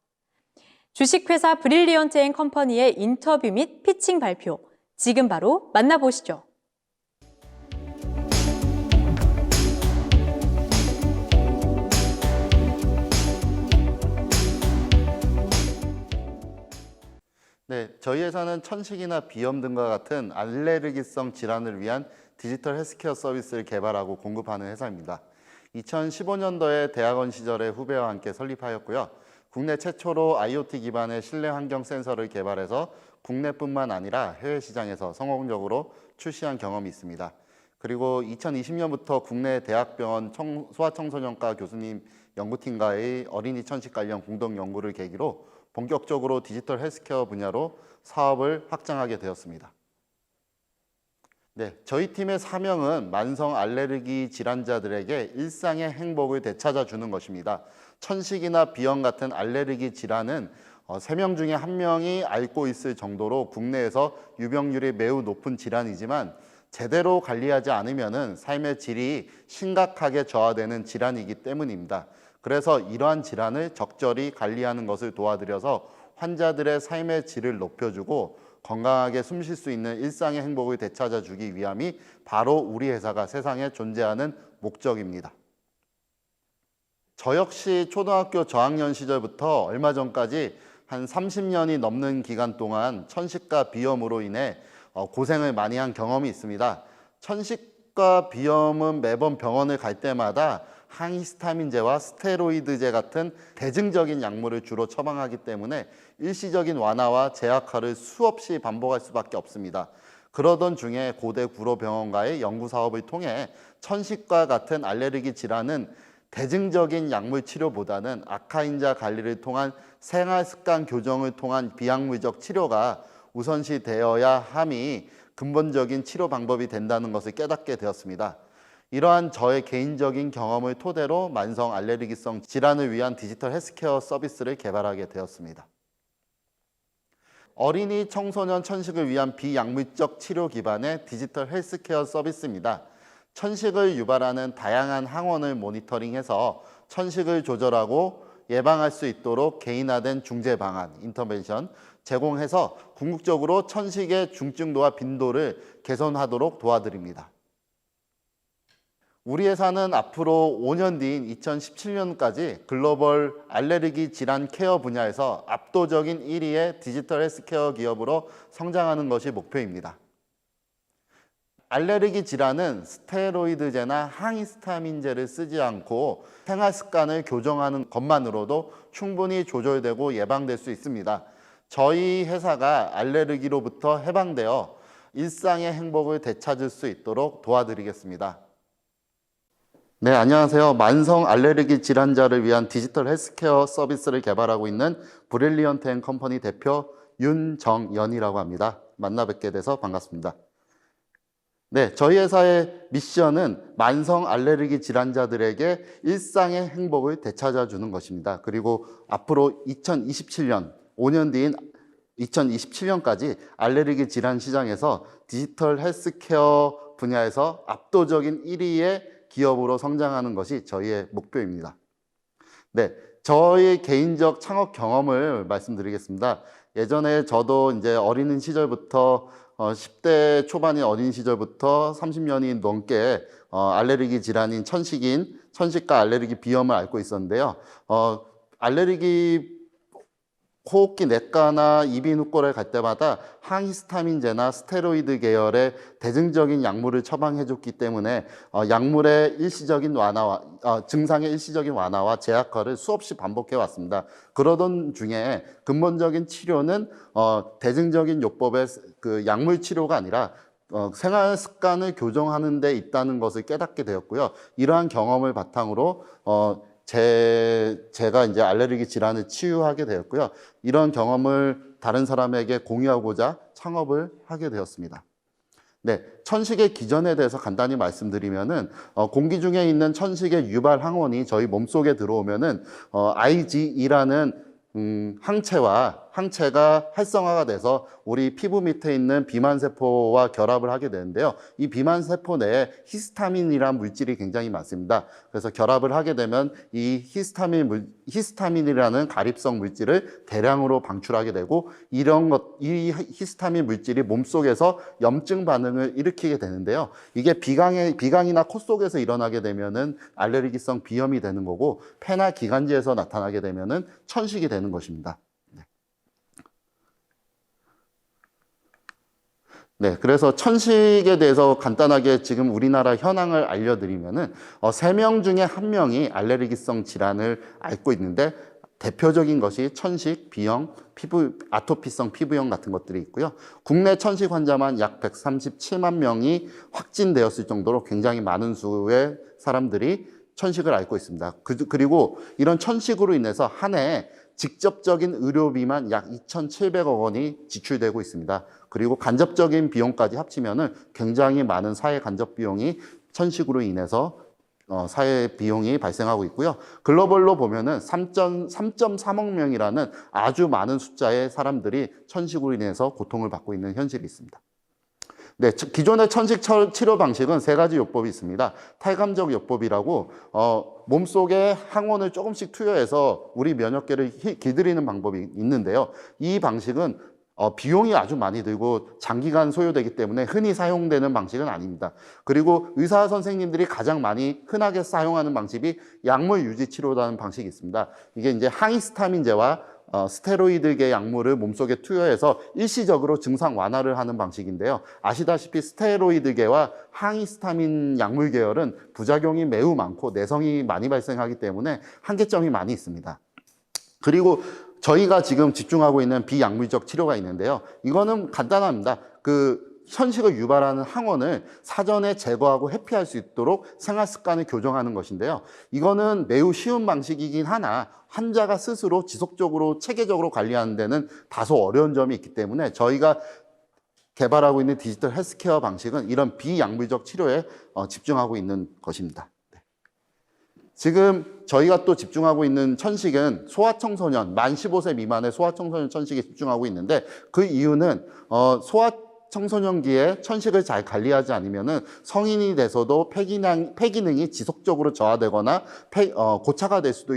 주식회사 브릴리언트 앤 컴퍼니의 인터뷰 및 피칭 발표, 지금 바로 만나보시죠. 네, 저희 회사는 천식이나 비염 등과 같은 알레르기성 질환을 위한 디지털 헬스케어 서비스를 개발하고 공급하는 회사입니다. 2015년도에 대학원 시절에 후배와 함께 설립하였고요. 국내 최초로 IoT 기반의 실내 환경 센서를 개발해서 국내뿐만 아니라 해외 시장에서 성공적으로 출시한 경험이 있습니다. 그리고 2020년부터 국내 대학병원 소아청소년과 교수님 연구팀과의 어린이 천식 관련 공동 연구를 계기로 본격적으로 디지털 헬스케어 분야로 사업을 확장하게 되었습니다. 네, 저희 팀의 사명은 만성 알레르기 질환자들에게 일상의 행복을 되찾아 주는 것입니다. 천식이나 비염 같은 알레르기 질환은 3명 중에 1명이 앓고 있을 정도로 국내에서 유병률이 매우 높은 질환이지만 제대로 관리하지 않으면 삶의 질이 심각하게 저하되는 질환이기 때문입니다. 그래서 이러한 질환을 적절히 관리하는 것을 도와드려서 환자들의 삶의 질을 높여주고 건강하게 숨 쉴 수 있는 일상의 행복을 되찾아 주기 위함이 바로 우리 회사가 세상에 존재하는 목적입니다. 저 역시 초등학교 저학년 시절부터 얼마 전까지 한 30년이 넘는 기간 동안 천식과 비염으로 인해 고생을 많이 한 경험이 있습니다. 천식과 비염은 매번 병원을 갈 때마다 항히스타민제와 스테로이드제 같은 대증적인 약물을 주로 처방하기 때문에 일시적인 완화와 재약화를 수없이 반복할 수밖에 없습니다. 그러던 중에 고대 구로병원과의 연구사업을 통해 천식과 같은 알레르기 질환은 대증적인 약물 치료보다는 악화인자 관리를 통한 생활습관 교정을 통한 비약물적 치료가 우선시 되어야 함이 근본적인 치료 방법이 된다는 것을 깨닫게 되었습니다. 이러한 저의 개인적인 경험을 토대로 만성 알레르기성 질환을 위한 디지털 헬스케어 서비스를 개발하게 되었습니다. 어린이 청소년 천식을 위한 비약물적 치료 기반의 디지털 헬스케어 서비스입니다. 천식을 유발하는 다양한 항원을 모니터링해서 천식을 조절하고 예방할 수 있도록 개인화된 중재 방안, 인터벤션 제공해서 궁극적으로 천식의 중증도와 빈도를 개선하도록 도와드립니다. 우리 회사는 앞으로 5년 뒤인 2017년까지 글로벌 알레르기 질환 케어 분야에서 압도적인 1위의 디지털 헬스케어 기업으로 성장하는 것이 목표입니다. 알레르기 질환은 스테로이드제나 항히스타민제를 쓰지 않고 생활 습관을 교정하는 것만으로도 충분히 조절되고 예방될 수 있습니다. 저희 회사가 알레르기로부터 해방되어 일상의 행복을 되찾을 수 있도록 도와드리겠습니다. 네, 안녕하세요. 만성 알레르기 질환자를 위한 디지털 헬스케어 서비스를 개발하고 있는 브릴리언트 앤 컴퍼니 대표 윤정연이라고 합니다. 만나 뵙게 돼서 반갑습니다. 네, 저희 회사의 미션은 만성 알레르기 질환자들에게 일상의 행복을 되찾아 주는 것입니다. 그리고 앞으로 2027년, 5년 뒤인 2027년까지 알레르기 질환 시장에서 디지털 헬스케어 분야에서 압도적인 1위의 기업으로 성장하는 것이 저희의 목표입니다. 네, 저의 개인적 창업 경험을 말씀드리겠습니다. 예전에 저도 이제 어린 시절부터 10대 초반인 어린 시절부터 30년이 넘게 알레르기 질환인 천식과 알레르기 비염을 앓고 있었는데요. 알레르기 호흡기 내과나 이비인후과를 갈 때마다 항히스타민제나 스테로이드 계열의 대증적인 약물을 처방해줬기 때문에 약물의 일시적인 완화와 증상의 일시적인 완화와 제약화를 수없이 반복해 왔습니다. 그러던 중에 근본적인 치료는 대증적인 요법의 그 약물 치료가 아니라 생활 습관을 교정하는 데 있다는 것을 깨닫게 되었고요. 이러한 경험을 바탕으로 제가 이제 알레르기 질환을 치유하게 되었고요. 이런 경험을 다른 사람에게 공유하고자 창업을 하게 되었습니다. 네, 천식의 기전에 대해서 간단히 말씀드리면은 공기 중에 있는 천식의 유발 항원이 저희 몸속에 들어오면은 IgE라는 항체가 활성화가 돼서 우리 피부 밑에 있는 비만세포와 결합을 하게 되는데요. 이 비만세포 내에 히스타민이라는 물질이 굉장히 많습니다. 그래서 결합을 하게 되면 이 히스타민이라는 가립성 물질을 대량으로 방출하게 되고 이 히스타민 물질이 몸속에서 염증 반응을 일으키게 되는데요. 이게 비강이나 코 속에서 일어나게 되면은 알레르기성 비염이 되는 거고 폐나 기관지에서 나타나게 되면은 천식이 되는 것입니다. 네, 그래서 천식에 대해서 간단하게 지금 우리나라 현황을 알려드리면은 3명 중에 1명이 알레르기성 질환을 앓고 있는데 대표적인 것이 천식, 비형, 아토피성 피부염 같은 것들이 있고요. 국내 천식 환자만 약 137만 명이 확진되었을 정도로 굉장히 많은 수의 사람들이 천식을 앓고 있습니다. 그리고 이런 천식으로 인해서 한 해에 직접적인 의료비만 약 2,700억 원이 지출되고 있습니다. 그리고 간접적인 비용까지 합치면은 굉장히 많은 사회 간접 비용이 천식으로 인해서 사회 비용이 발생하고 있고요. 글로벌로 보면은 3.3억 명이라는 아주 많은 숫자의 사람들이 천식으로 인해서 고통을 받고 있는 현실이 있습니다. 네, 기존의 천식 치료 방식은 3가지 요법이 있습니다. 탈감적 요법이라고 몸속에 항원을 조금씩 투여해서 우리 면역계를 길들이는 방법이 있는데요. 이 방식은 비용이 아주 많이 들고 장기간 소요되기 때문에 흔히 사용되는 방식은 아닙니다. 그리고 의사 선생님들이 가장 많이 흔하게 사용하는 방식이 약물 유지 치료라는 방식이 있습니다. 이게 이제 항히스타민제와 스테로이드계 약물을 몸속에 투여해서 일시적으로 증상 완화를 하는 방식인데요. 아시다시피 스테로이드계와 항히스타민 약물 계열은 부작용이 매우 많고 내성이 많이 발생하기 때문에 한계점이 많이 있습니다. 그리고 저희가 지금 집중하고 있는 비약물적 치료가 있는데요. 이거는 간단합니다. 천식을 유발하는 항원을 사전에 제거하고 회피할 수 있도록 생활 습관을 교정하는 것인데요. 이거는 매우 쉬운 방식이긴 하나 환자가 스스로 지속적으로 체계적으로 관리하는 데는 다소 어려운 점이 있기 때문에 저희가 개발하고 있는 디지털 헬스케어 방식은 이런 비약물적 치료에 집중하고 있는 것입니다. 지금 저희가 또 집중하고 있는 천식은 소아청소년, 만 15세 미만의 소아청소년 천식에 집중하고 있는데 그 이유는 소아청소년기에 천식을 잘 관리하지 않으면은 성인이 돼서도 폐기능이 지속적으로 저하되거나 고차가 될 수도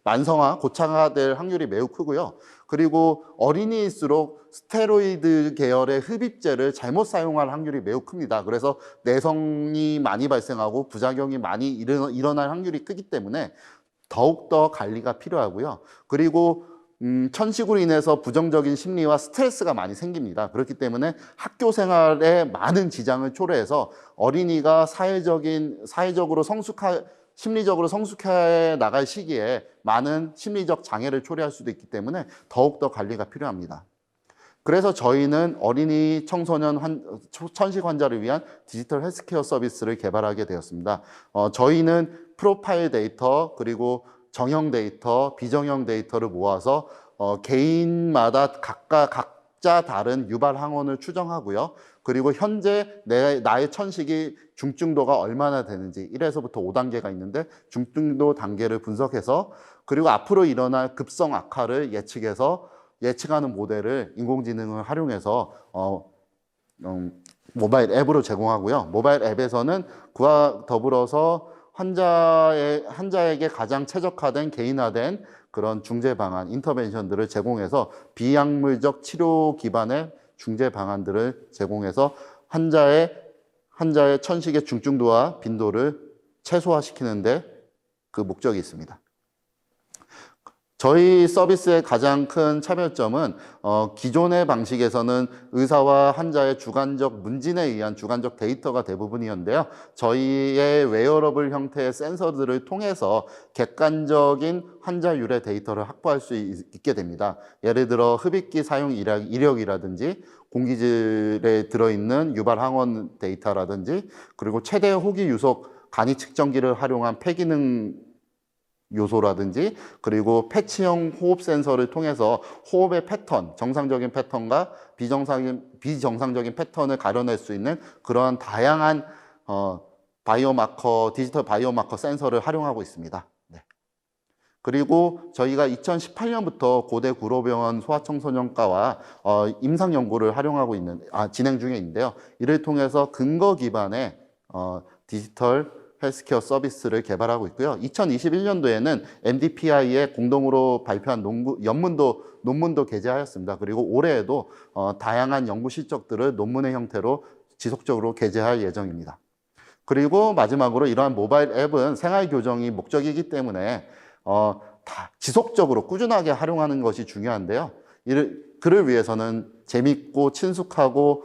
만성화, 고차가 될 확률이 매우 크고요. 그리고 어린이일수록 스테로이드 계열의 흡입제를 잘못 사용할 확률이 매우 큽니다. 그래서 내성이 많이 발생하고 부작용이 많이 일어날 확률이 크기 때문에 더욱더 관리가 필요하고요. 그리고 천식으로 인해서 부정적인 심리와 스트레스가 많이 생깁니다. 그렇기 때문에 학교 생활에 많은 지장을 초래해서 어린이가 사회적으로 심리적으로 성숙해 나갈 시기에 많은 심리적 장애를 초래할 수도 있기 때문에 더욱더 관리가 필요합니다. 그래서 저희는 어린이 청소년 천식 환자를 위한 디지털 헬스케어 서비스를 개발하게 되었습니다. 저희는 프로파일 데이터 그리고 정형 데이터, 비정형 데이터를 모아서 개인마다 각자 다른 유발 항원을 추정하고요. 그리고 현재 나의 천식이 중증도가 얼마나 되는지 1에서부터 5단계가 있는데 중증도 단계를 분석해서 그리고 앞으로 일어날 급성 악화를 예측하는 모델을 인공지능을 활용해서 모바일 앱으로 제공하고요. 모바일 앱에서는 그와 더불어서 환자에게 가장 최적화된 개인화된 그런 중재 방안, 인터벤션들을 제공해서 비약물적 치료 기반의 중재 방안들을 제공해서 환자의 천식의 중증도와 빈도를 최소화시키는데 그 목적이 있습니다. 저희 서비스의 가장 큰 차별점은 기존의 방식에서는 의사와 환자의 주관적 문진에 의한 주관적 데이터가 대부분이었는데요. 저희의 웨어러블 형태의 센서들을 통해서 객관적인 환자 유래 데이터를 확보할 수 있게 됩니다. 예를 들어 흡입기 사용 이력이라든지 공기질에 들어있는 유발 항원 데이터라든지 그리고 최대 호기 유속 간이 측정기를 활용한 폐기능 요소라든지 그리고 패치형 호흡 센서를 통해서 호흡의 패턴, 정상적인 패턴과 비정상적인 패턴을 가려낼 수 있는 그러한 다양한 디지털 바이오마커 센서를 활용하고 있습니다. 네. 그리고 저희가 2018년부터 고대 구로병원 소아청소년과와 임상 연구를 진행 중에 있는데요. 이를 통해서 근거 기반의 디지털 헬스케어 서비스를 개발하고 있고요. 2021년도에는 MDPI에 공동으로 발표한 논문도 게재하였습니다. 그리고 올해에도 다양한 연구 실적들을 논문의 형태로 지속적으로 게재할 예정입니다. 그리고 마지막으로 이러한 모바일 앱은 생활 교정이 목적이기 때문에 지속적으로 꾸준하게 활용하는 것이 중요한데요. 그를 위해서는 재밌고 친숙하고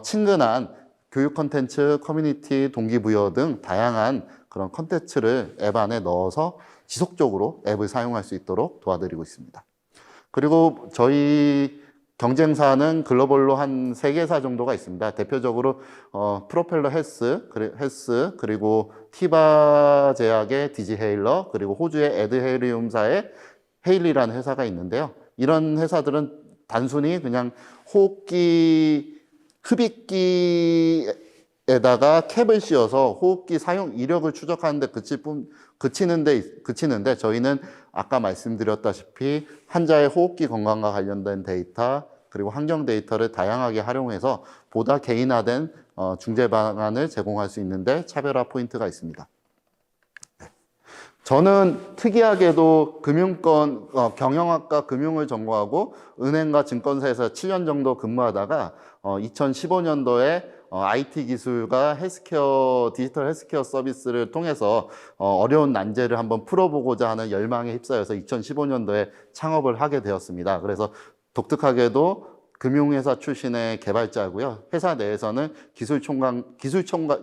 친근한 교육 콘텐츠, 커뮤니티, 동기부여 등 다양한 그런 콘텐츠를 앱 안에 넣어서 지속적으로 앱을 사용할 수 있도록 도와드리고 있습니다. 그리고 저희 경쟁사는 글로벌로 한 3개사 정도가 있습니다. 대표적으로 프로펠러 헬스 그리고 티바 제약의 디지헤일러 그리고 호주의 에드헤리움사의 헤일리라는 회사가 있는데요. 이런 회사들은 단순히 그냥 흡입기에다가 캡을 씌워서 호흡기 사용 이력을 추적하는데 그치는데 저희는 아까 말씀드렸다시피 환자의 호흡기 건강과 관련된 데이터 그리고 환경 데이터를 다양하게 활용해서 보다 개인화된 중재 방안을 제공할 수 있는데 차별화 포인트가 있습니다. 저는 특이하게도 경영학과 금융을 전공하고 은행과 증권사에서 7년 정도 근무하다가 2015년도에 IT 기술과 디지털 헬스케어 서비스를 통해서 어려운 난제를 한번 풀어보고자 하는 열망에 휩싸여서 2015년도에 창업을 하게 되었습니다. 그래서 독특하게도 금융회사 출신의 개발자고요. 회사 내에서는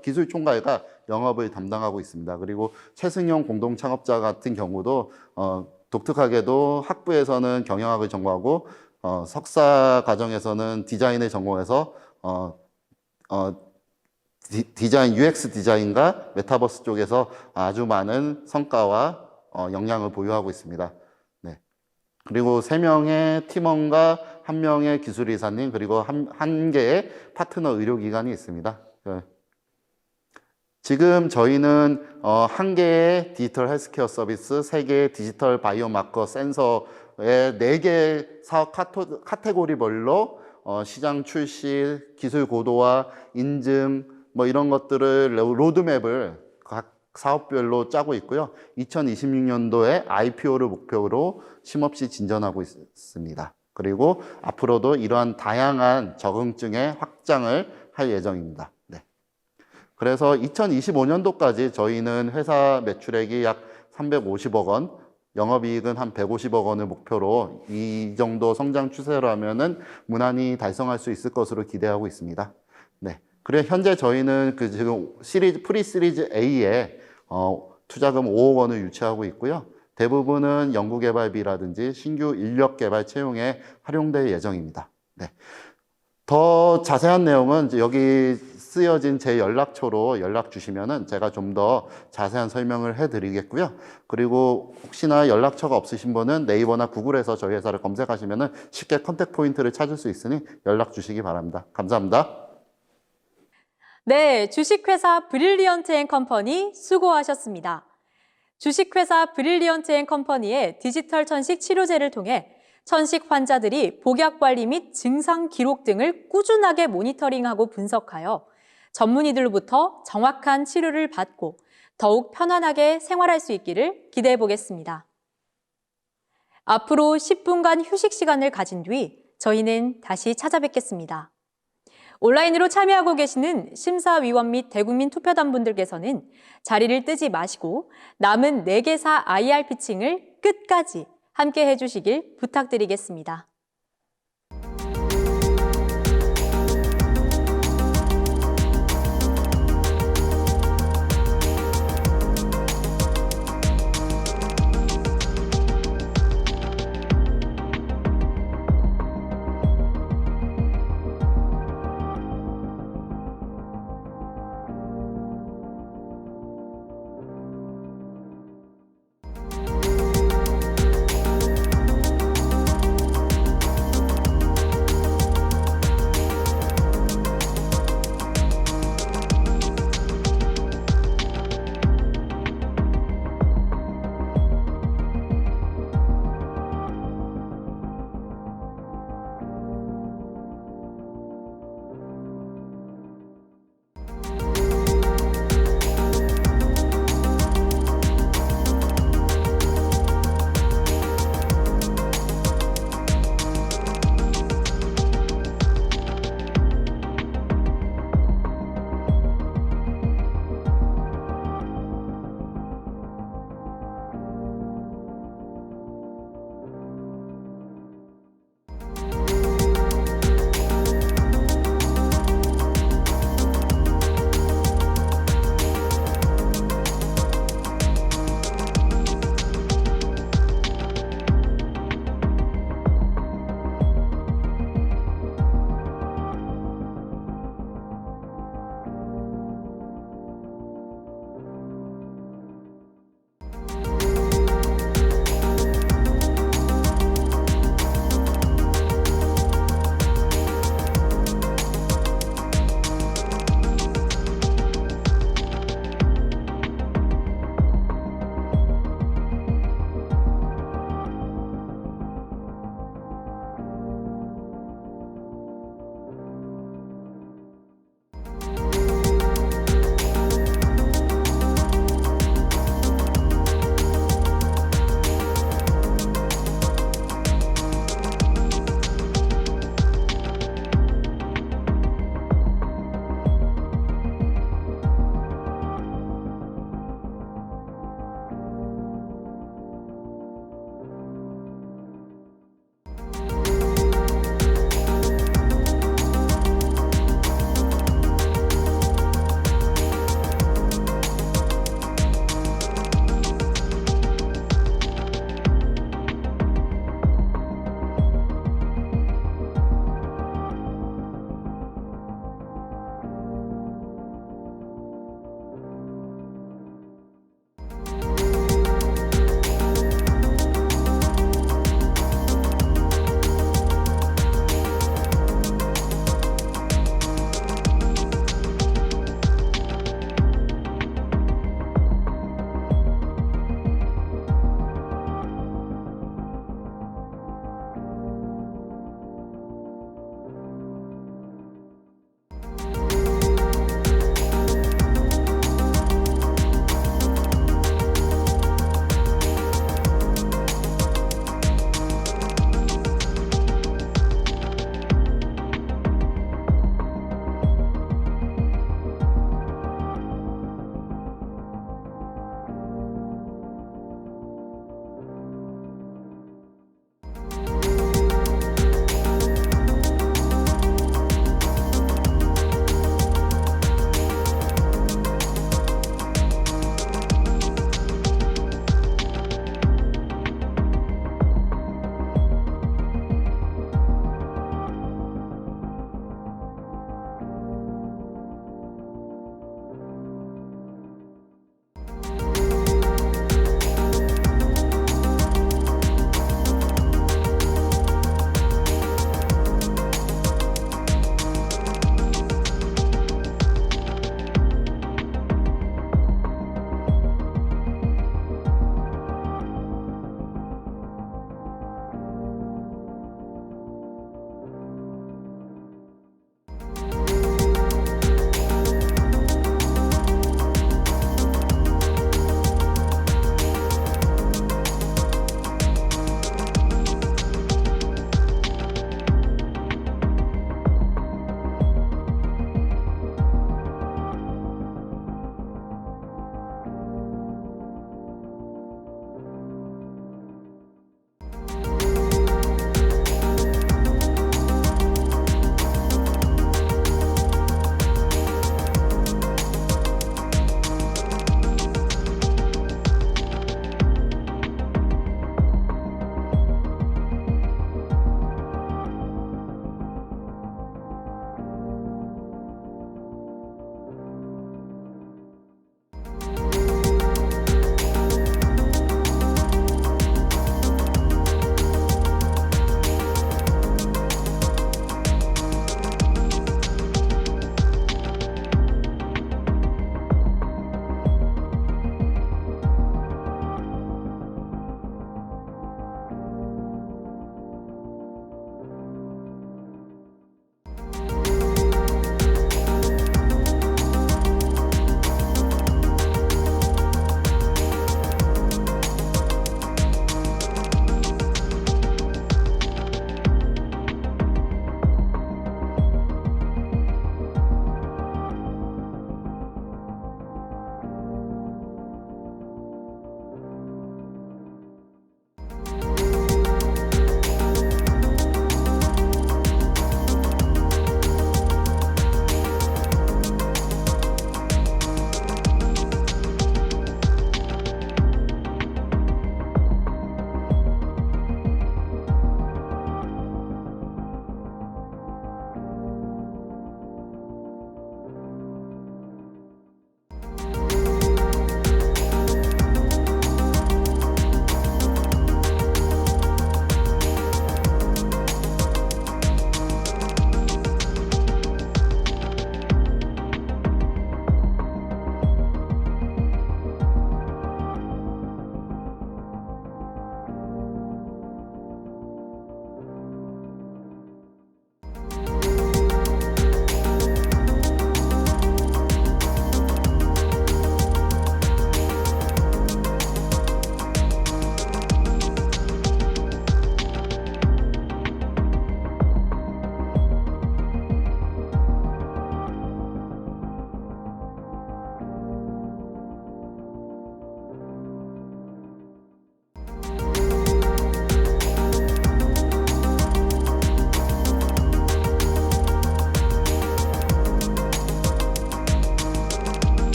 기술총괄과 영업을 담당하고 있습니다. 그리고 최승용 공동 창업자 같은 경우도 독특하게도 학부에서는 경영학을 전공하고 석사 과정에서는 디자인을 전공해서 디자인, UX 디자인과 메타버스 쪽에서 아주 많은 성과와 역량을 보유하고 있습니다. 네. 그리고 3명의 팀원과 1명의 기술이사님 그리고 한 개의 파트너 의료기관이 있습니다. 지금 저희는 1개의 디지털 헬스케어 서비스, 3개의 디지털 바이오마커 센서의 4개 사업 카테고리별로 시장 출시, 기술 고도화, 인증 이런 것들을 로드맵을 각 사업별로 짜고 있고요. 2026년도에 IPO를 목표로 쉼없이 진전하고 있습니다. 그리고 앞으로도 이러한 다양한 적응증의 확장을 할 예정입니다. 네. 그래서 2025년도까지 저희는 회사 매출액이 약 350억 원, 영업이익은 한 150억 원을 목표로 이 정도 성장 추세라면은 무난히 달성할 수 있을 것으로 기대하고 있습니다. 네. 그래 현재 저희는 지금 프리 시리즈 A에 투자금 5억 원을 유치하고 있고요. 대부분은 연구개발비라든지 신규 인력 개발 채용에 활용될 예정입니다. 네. 더 자세한 내용은 여기 쓰여진 제 연락처로 연락 주시면은 제가 좀 더 자세한 설명을 해드리겠고요. 그리고 혹시나 연락처가 없으신 분은 네이버나 구글에서 저희 회사를 검색하시면은 쉽게 컨택 포인트를 찾을 수 있으니 연락 주시기 바랍니다. 감사합니다. 네, 주식회사 브릴리언트 앤 컴퍼니 수고하셨습니다. 주식회사 브릴리언트 앤 컴퍼니의 디지털 천식 치료제를 통해 천식 환자들이 복약 관리 및 증상 기록 등을 꾸준하게 모니터링하고 분석하여 전문의들로부터 정확한 치료를 받고 더욱 편안하게 생활할 수 있기를 기대해 보겠습니다. 앞으로 10분간 휴식 시간을 가진 뒤 저희는 다시 찾아뵙겠습니다. 온라인으로 참여하고 계시는 심사위원 및 대국민 투표단 분들께서는 자리를 뜨지 마시고 남은 4개사 IR 피칭을 끝까지 함께 해주시길 부탁드리겠습니다.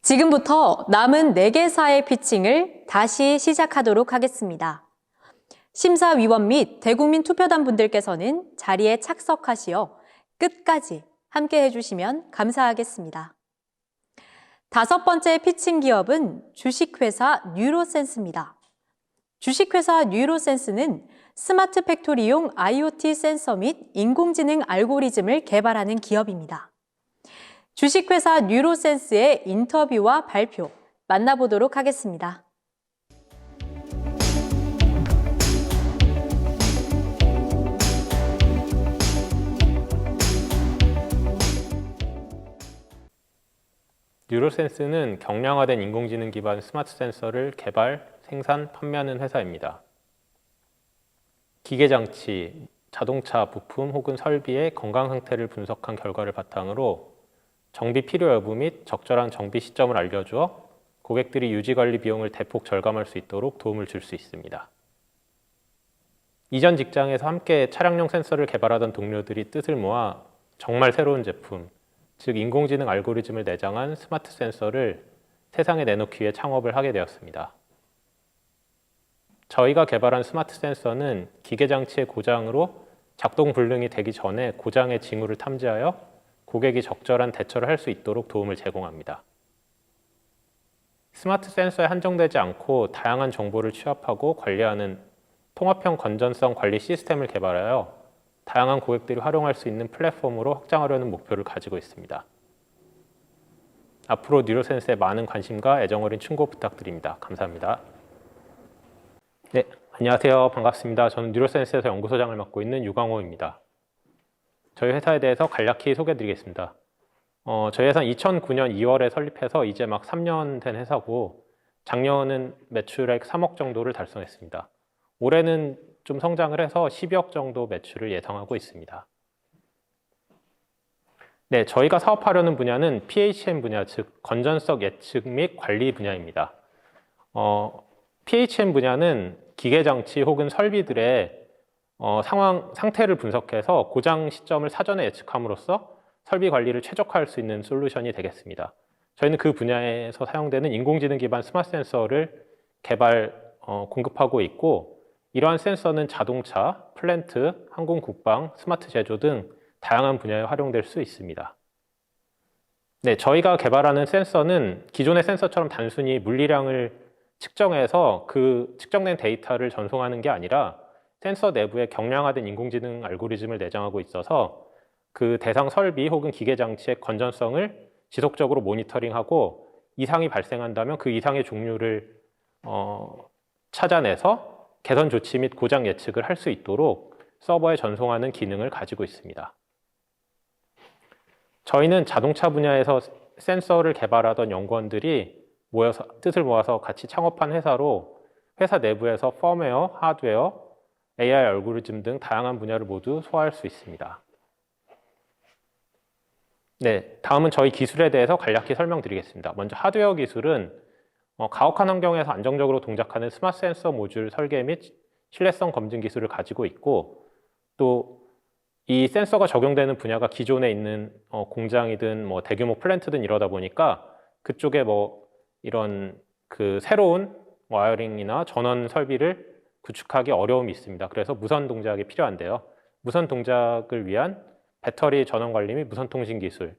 지금부터 남은 4개사의 피칭을 다시 시작하도록 하겠습니다. 심사위원 및 대국민 투표단 분들께서는 자리에 착석하시어 끝까지 함께 해주시면 감사하겠습니다. 5번째 피칭 기업은 주식회사 뉴로센스입니다. 주식회사 뉴로센스는 스마트 팩토리용 IoT 센서 및 인공지능 알고리즘을 개발하는 기업입니다. 주식회사 뉴로센스의 인터뷰와 발표 만나보도록 하겠습니다. 뉴로센스는 경량화된 인공지능 기반 스마트 센서를 개발, 생산, 판매하는 회사입니다. 기계장치, 자동차 부품 혹은 설비의 건강 상태를 분석한 결과를 바탕으로 정비 필요 여부 및 적절한 정비 시점을 알려주어 고객들이 유지관리 비용을 대폭 절감할 수 있도록 도움을 줄 수 있습니다. 이전 직장에서 함께 차량용 센서를 개발하던 동료들이 뜻을 모아 정말 새로운 제품, 즉 인공지능 알고리즘을 내장한 스마트 센서를 세상에 내놓기 위해 창업을 하게 되었습니다. 저희가 개발한 스마트 센서는 기계장치의 고장으로 작동 불능이 되기 전에 고장의 징후를 탐지하여 고객이 적절한 대처를 할 수 있도록 도움을 제공합니다. 스마트 센서에 한정되지 않고 다양한 정보를 취합하고 관리하는 통합형 건전성 관리 시스템을 개발하여 다양한 고객들이 활용할 수 있는 플랫폼으로 확장하려는 목표를 가지고 있습니다. 앞으로 뉴로센스에 많은 관심과 애정 어린 충고 부탁드립니다. 감사합니다. 네, 안녕하세요. 반갑습니다. 저는 뉴로센스에서 연구소장을 맡고 있는 유광호입니다. 저희 회사에 대해서 간략히 소개해드리겠습니다. 저희 회사는 2009년 2월에 설립해서 이제 막 3년 된 회사고 작년은 매출액 3억 정도를 달성했습니다. 올해는 좀 성장을 해서 12억 정도 매출을 예상하고 있습니다. 네, 저희가 사업하려는 분야는 PHM 분야, 즉 건전성 예측 및 관리 분야입니다. PHM 분야는 기계장치 혹은 설비들의 상태를 분석해서 고장 시점을 사전에 예측함으로써 설비 관리를 최적화할 수 있는 솔루션이 되겠습니다. 저희는 그 분야에서 사용되는 인공지능 기반 스마트 센서를 공급하고 있고 이러한 센서는 자동차, 플랜트, 항공 국방, 스마트 제조 등 다양한 분야에 활용될 수 있습니다. 네, 저희가 개발하는 센서는 기존의 센서처럼 단순히 물리량을 측정해서 그 측정된 데이터를 전송하는 게 아니라 센서 내부에 경량화된 인공지능 알고리즘을 내장하고 있어서 그 대상 설비 혹은 기계장치의 건전성을 지속적으로 모니터링하고 이상이 발생한다면 그 이상의 종류를 찾아내서 개선 조치 및 고장 예측을 할 수 있도록 서버에 전송하는 기능을 가지고 있습니다. 저희는 자동차 분야에서 센서를 개발하던 연구원들이 뜻을 모아서 같이 창업한 회사로 회사 내부에서 펌웨어, 하드웨어, AI 알고리즘 등 다양한 분야를 모두 소화할 수 있습니다. 네, 다음은 저희 기술에 대해서 간략히 설명드리겠습니다. 먼저 하드웨어 기술은 가혹한 환경에서 안정적으로 동작하는 스마트 센서 모듈 설계 및 신뢰성 검증 기술을 가지고 있고 또 이 센서가 적용되는 분야가 기존에 있는 공장이든 대규모 플랜트든 이러다 보니까 그쪽에 이런 새로운 와이어링이나 전원 설비를 구축하기 어려움이 있습니다. 그래서 무선 동작이 필요한데요. 무선 동작을 위한 배터리 전원 관리 및 무선 통신 기술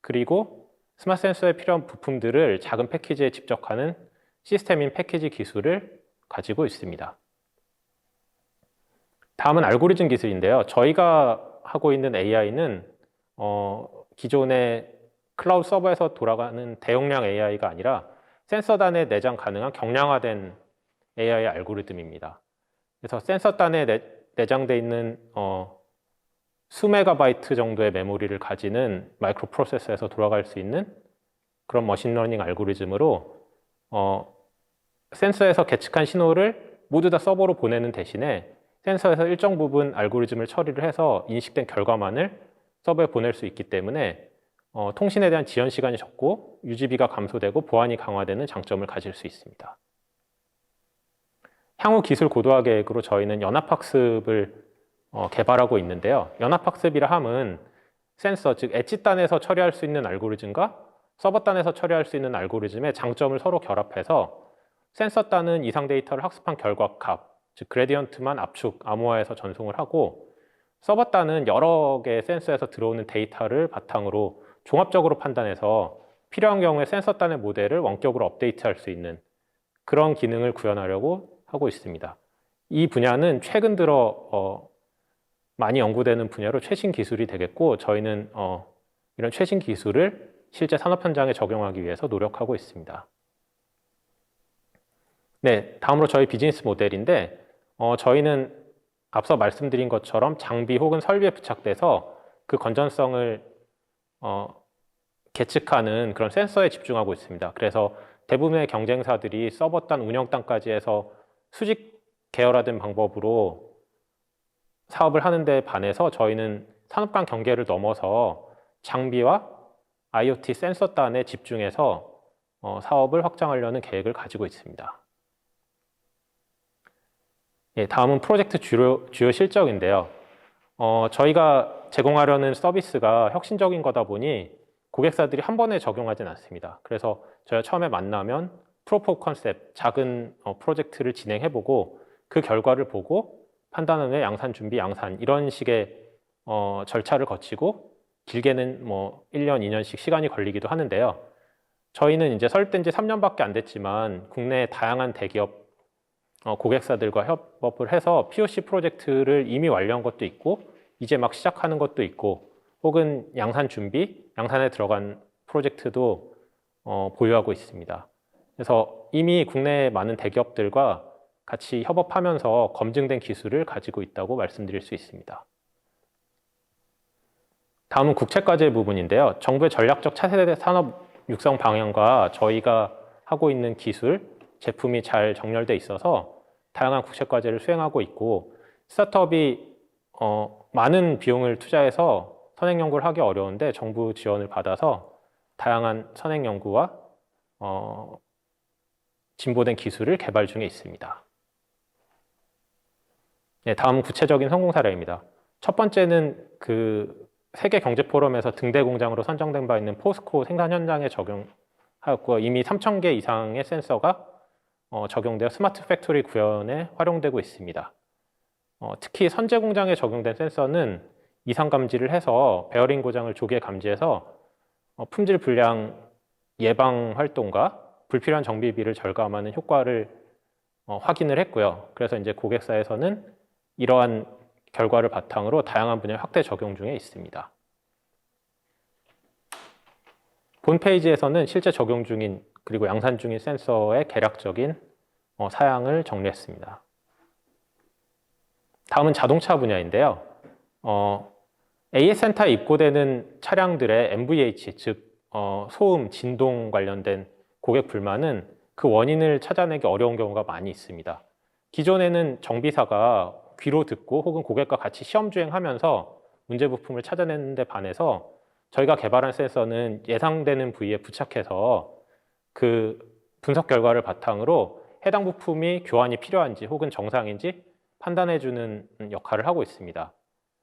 그리고 스마트 센서에 필요한 부품들을 작은 패키지에 집적하는 시스템인 패키지 기술을 가지고 있습니다. 다음은 알고리즘 기술인데요. 저희가 하고 있는 AI는 기존의 클라우드 서버에서 돌아가는 대용량 AI가 아니라 센서단에 내장 가능한 경량화된 AI 알고리즘입니다. 그래서 센서단에 내장되어 있는 수메가바이트 정도의 메모리를 가지는 마이크로 프로세서에서 돌아갈 수 있는 그런 머신러닝 알고리즘으로 센서에서 계측한 신호를 모두 다 서버로 보내는 대신에 센서에서 일정 부분 알고리즘을 처리를 해서 인식된 결과만을 서버에 보낼 수 있기 때문에 통신에 대한 지연 시간이 적고 유지비가 감소되고 보안이 강화되는 장점을 가질 수 있습니다. 향후 기술 고도화 계획으로 저희는 연합학습을 개발하고 있는데요. 연합학습이라 함은 센서, 즉 엣지단에서 처리할 수 있는 알고리즘과 서버단에서 처리할 수 있는 알고리즘의 장점을 서로 결합해서 센서단은 이상 데이터를 학습한 결과 값, 즉 그레디언트만 압축, 암호화해서 전송을 하고 서버단은 여러 개의 센서에서 들어오는 데이터를 바탕으로 종합적으로 판단해서 필요한 경우에 센서단의 모델을 원격으로 업데이트할 수 있는 그런 기능을 구현하려고 하고 있습니다. 이 분야는 최근 들어 많이 연구되는 분야로 최신 기술이 되겠고 저희는 이런 최신 기술을 실제 산업 현장에 적용하기 위해서 노력하고 있습니다. 네, 다음으로 저희 비즈니스 모델인데 저희는 앞서 말씀드린 것처럼 장비 혹은 설비에 부착돼서 그 건전성을 계측하는 그런 센서에 집중하고 있습니다. 그래서 대부분의 경쟁사들이 서버단, 운영단까지 해서 수직 계열화된 방법으로 사업을 하는 데 반해서 저희는 산업 간 경계를 넘어서 장비와 IoT 센서단에 집중해서 사업을 확장하려는 계획을 가지고 있습니다. 예, 다음은 프로젝트 주요 실적인데요. 저희가 제공하려는 서비스가 혁신적인 거다 보니 고객사들이 한 번에 적용하진 않습니다. 그래서 저희가 처음에 만나면 프로프 오브 컨셉, 작은 프로젝트를 진행해보고 그 결과를 보고 판단한 후에 양산 준비, 양산 이런 식의 절차를 거치고 길게는 뭐 1년, 2년씩 시간이 걸리기도 하는데요. 저희는 이제 설립된 지 3년밖에 안 됐지만 국내 다양한 대기업 고객사들과 협업을 해서 POC 프로젝트를 이미 완료한 것도 있고 이제 막 시작하는 것도 있고 혹은 양산 준비, 양산에 들어간 프로젝트도 보유하고 있습니다. 그래서 이미 국내 많은 대기업들과 같이 협업하면서 검증된 기술을 가지고 있다고 말씀드릴 수 있습니다. 다음은 국책과제 부분인데요. 정부의 전략적 차세대 산업 육성 방향과 저희가 하고 있는 기술, 제품이 잘 정렬돼 있어서 다양한 국책과제를 수행하고 있고 스타트업이 많은 비용을 투자해서 선행연구를 하기 어려운데 정부 지원을 받아서 다양한 선행연구와 진보된 기술을 개발 중에 있습니다. 네, 다음은 구체적인 성공 사례입니다. 첫 번째는 그 세계 경제 포럼에서 등대 공장으로 선정된 바 있는 포스코 생산 현장에 적용하였고 이미 3,000개 이상의 센서가 적용되어 스마트 팩토리 구현에 활용되고 있습니다. 특히 선제 공장에 적용된 센서는 이상 감지를 해서 베어링 고장을 조기에 감지해서 품질 불량 예방 활동과 불필요한 정비비를 절감하는 효과를 확인을 했고요. 그래서 이제 고객사에서는 이러한 결과를 바탕으로 다양한 분야에 확대 적용 중에 있습니다. 본 페이지에서는 실제 적용 중인 그리고 양산 중인 센서의 개략적인 사양을 정리했습니다. 다음은 자동차 분야인데요. AS 센터에 입고되는 차량들의 MVH, 즉 소음, 진동 관련된 고객 불만은 그 원인을 찾아내기 어려운 경우가 많이 있습니다. 기존에는 정비사가 귀로 듣고 혹은 고객과 같이 시험 주행하면서 문제 부품을 찾아내는 데 반해서 저희가 개발한 센서는 예상되는 부위에 부착해서 그 분석 결과를 바탕으로 해당 부품이 교환이 필요한지 혹은 정상인지 판단해주는 역할을 하고 있습니다.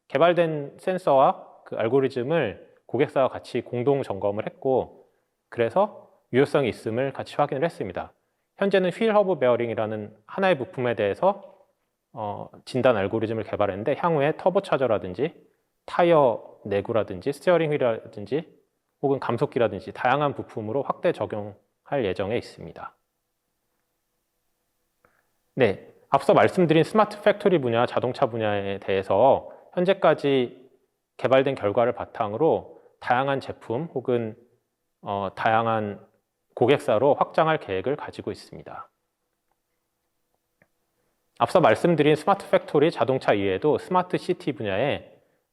개발된 센서와 그 알고리즘을 고객사와 같이 공동 점검을 했고 그래서 유효성이 있음을 같이 확인을 했습니다. 현재는 휠 허브 베어링이라는 하나의 부품에 대해서 진단 알고리즘을 개발했는데 향후에 터보 차저라든지 타이어 내구라든지 스티어링 휠이라든지 혹은 감속기라든지 다양한 부품으로 확대 적용할 예정에 있습니다. 네, 앞서 말씀드린 스마트 팩토리 분야, 자동차 분야에 대해서 현재까지 개발된 결과를 바탕으로 다양한 제품 혹은 다양한 고객사로 확장할 계획을 가지고 있습니다. 앞서 말씀드린 스마트 팩토리, 자동차 이외에도 스마트 시티 분야에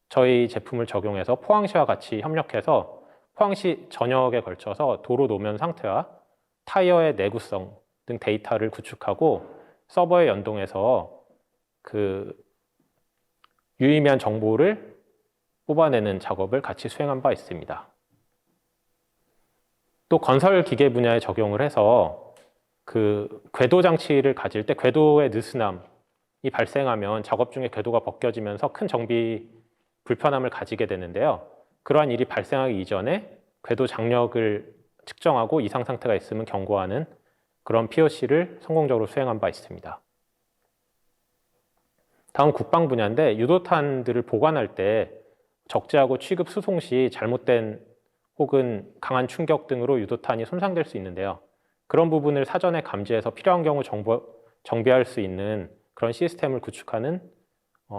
저희 제품을 적용해서 포항시와 같이 협력해서 포항시 전역에 걸쳐서 도로 노면 상태와 타이어의 내구성 등 데이터를 구축하고 서버에 연동해서 그 유의미한 정보를 뽑아내는 작업을 같이 수행한 바 있습니다. 또 건설 기계 분야에 적용을 해서 그 궤도 장치를 가질 때 궤도의 느슨함이 발생하면 작업 중에 궤도가 벗겨지면서 큰 정비 불편함을 가지게 되는데요. 그러한 일이 발생하기 이전에 궤도 장력을 측정하고 이상 상태가 있으면 경고하는 그런 POC를 성공적으로 수행한 바 있습니다. 다음 국방 분야인데 유도탄들을 보관할 때 적재하고 취급 수송 시 잘못된 혹은 강한 충격 등으로 유도탄이 손상될 수 있는데요. 그런 부분을 사전에 감지해서 필요한 경우 정비할 수 있는 그런 시스템을 구축하는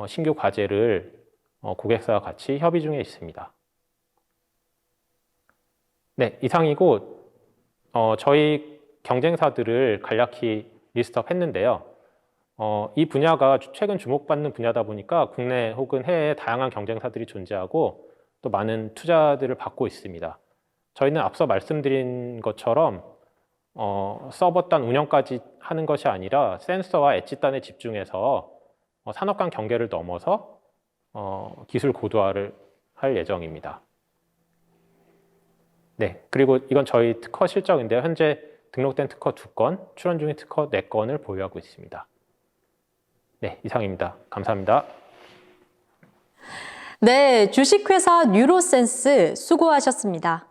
신규 과제를 고객사와 같이 협의 중에 있습니다. 네, 이상이고 저희 경쟁사들을 간략히 리스트업 했는데요. 이 분야가 최근 주목받는 분야다 보니까 국내 혹은 해외에 다양한 경쟁사들이 존재하고 또 많은 투자들을 받고 있습니다. 저희는 앞서 말씀드린 것처럼 서버단 운영까지 하는 것이 아니라 센서와 엣지단에 집중해서 산업 간 경계를 넘어서 기술 고도화를 할 예정입니다. 네, 그리고 이건 저희 특허 실적인데요. 현재 등록된 특허 2건, 출원 중인 특허 4건을 보유하고 있습니다. 네, 이상입니다. 감사합니다. 네, 주식회사 뉴로센스 수고하셨습니다.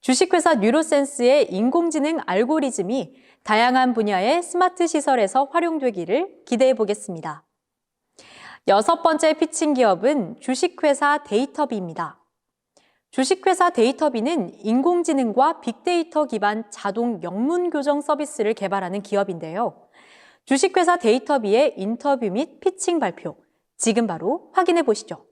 주식회사 뉴로센스의 인공지능 알고리즘이 다양한 분야의 스마트 시설에서 활용되기를 기대해 보겠습니다. 6번째 피칭 기업은 주식회사 데이터비입니다. 주식회사 데이터비는 인공지능과 빅데이터 기반 자동 영문 교정 서비스를 개발하는 기업인데요. 주식회사 데이터비의 인터뷰 및 피칭 발표, 지금 바로 확인해 보시죠.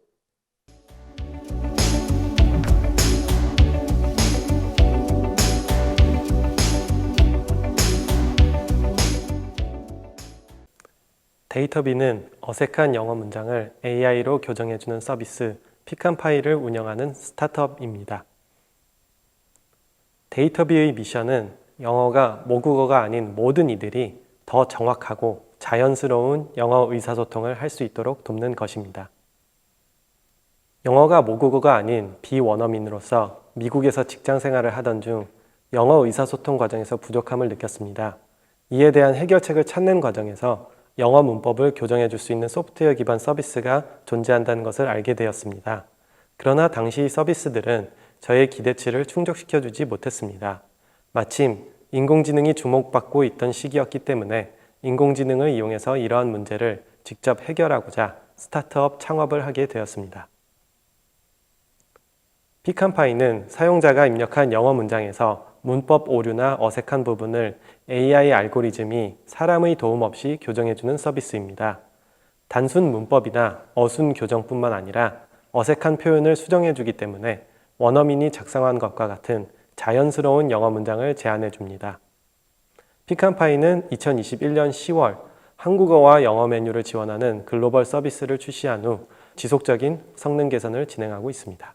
데이터비는 어색한 영어 문장을 AI로 교정해주는 서비스 피칸파이를 운영하는 스타트업입니다. 데이터비의 미션은 영어가 모국어가 아닌 모든 이들이 더 정확하고 자연스러운 영어 의사소통을 할 수 있도록 돕는 것입니다. 영어가 모국어가 아닌 비원어민으로서 미국에서 직장 생활을 하던 중 영어 의사소통 과정에서 부족함을 느꼈습니다. 이에 대한 해결책을 찾는 과정에서 영어 문법을 교정해 줄 수 있는 소프트웨어 기반 서비스가 존재한다는 것을 알게 되었습니다. 그러나 당시 서비스들은 저의 기대치를 충족시켜 주지 못했습니다. 마침 인공지능이 주목받고 있던 시기였기 때문에 인공지능을 이용해서 이러한 문제를 직접 해결하고자 스타트업 창업을 하게 되었습니다. 피칸파이는 사용자가 입력한 영어 문장에서 문법 오류나 어색한 부분을 AI 알고리즘이 사람의 도움 없이 교정해주는 서비스입니다. 단순 문법이나 어순 교정뿐만 아니라 어색한 표현을 수정해주기 때문에 원어민이 작성한 것과 같은 자연스러운 영어 문장을 제안해줍니다. 피칸파이는 2021년 10월 한국어와 영어 메뉴를 지원하는 글로벌 서비스를 출시한 후 지속적인 성능 개선을 진행하고 있습니다.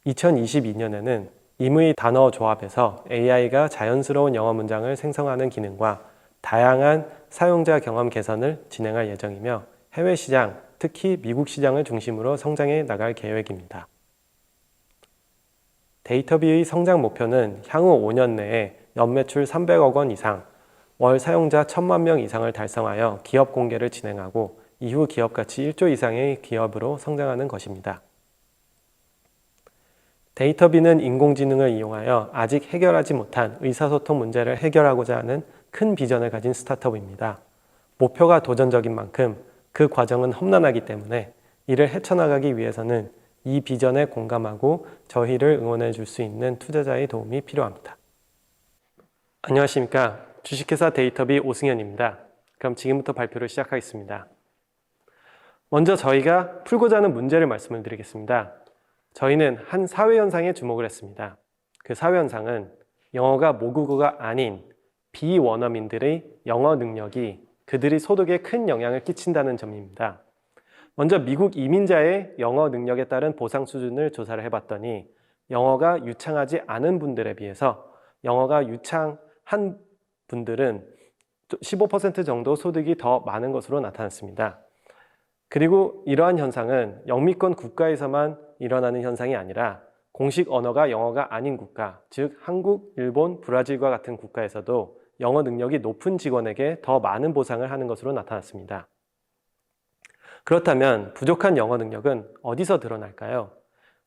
2022년에는 임의 단어 조합에서 AI가 자연스러운 영어 문장을 생성하는 기능과 다양한 사용자 경험 개선을 진행할 예정이며 해외 시장, 특히 미국 시장을 중심으로 성장해 나갈 계획입니다. 데이터비의 성장 목표는 향후 5년 내에 연매출 300억 원 이상, 월 사용자 1,000만 명 이상을 달성하여 기업 공개를 진행하고 이후 기업 가치 1조 이상의 기업으로 성장하는 것입니다. 데이터비는 인공지능을 이용하여 아직 해결하지 못한 의사소통 문제를 해결하고자 하는 큰 비전을 가진 스타트업입니다. 목표가 도전적인 만큼 그 과정은 험난하기 때문에 이를 헤쳐나가기 위해서는 이 비전에 공감하고 저희를 응원해 줄 수 있는 투자자의 도움이 필요합니다. 안녕하십니까. 주식회사 데이터비 오승현입니다. 그럼 지금부터 발표를 시작하겠습니다. 먼저 저희가 풀고자 하는 문제를 말씀을 드리겠습니다. 저희는 한 사회현상에 주목을 했습니다. 그 사회현상은 영어가 모국어가 아닌 비원어민들의 영어 능력이 그들의 소득에 큰 영향을 끼친다는 점입니다. 먼저 미국 이민자의 영어 능력에 따른 보상 수준을 조사를 해봤더니 영어가 유창하지 않은 분들에 비해서 영어가 유창한 분들은 15% 정도 소득이 더 많은 것으로 나타났습니다. 그리고 이러한 현상은 영미권 국가에서만 일어나는 현상이 아니라 공식 언어가 영어가 아닌 국가, 즉 한국, 일본, 브라질과 같은 국가에서도 영어 능력이 높은 직원에게 더 많은 보상을 하는 것으로 나타났습니다. 그렇다면 부족한 영어 능력은 어디서 드러날까요?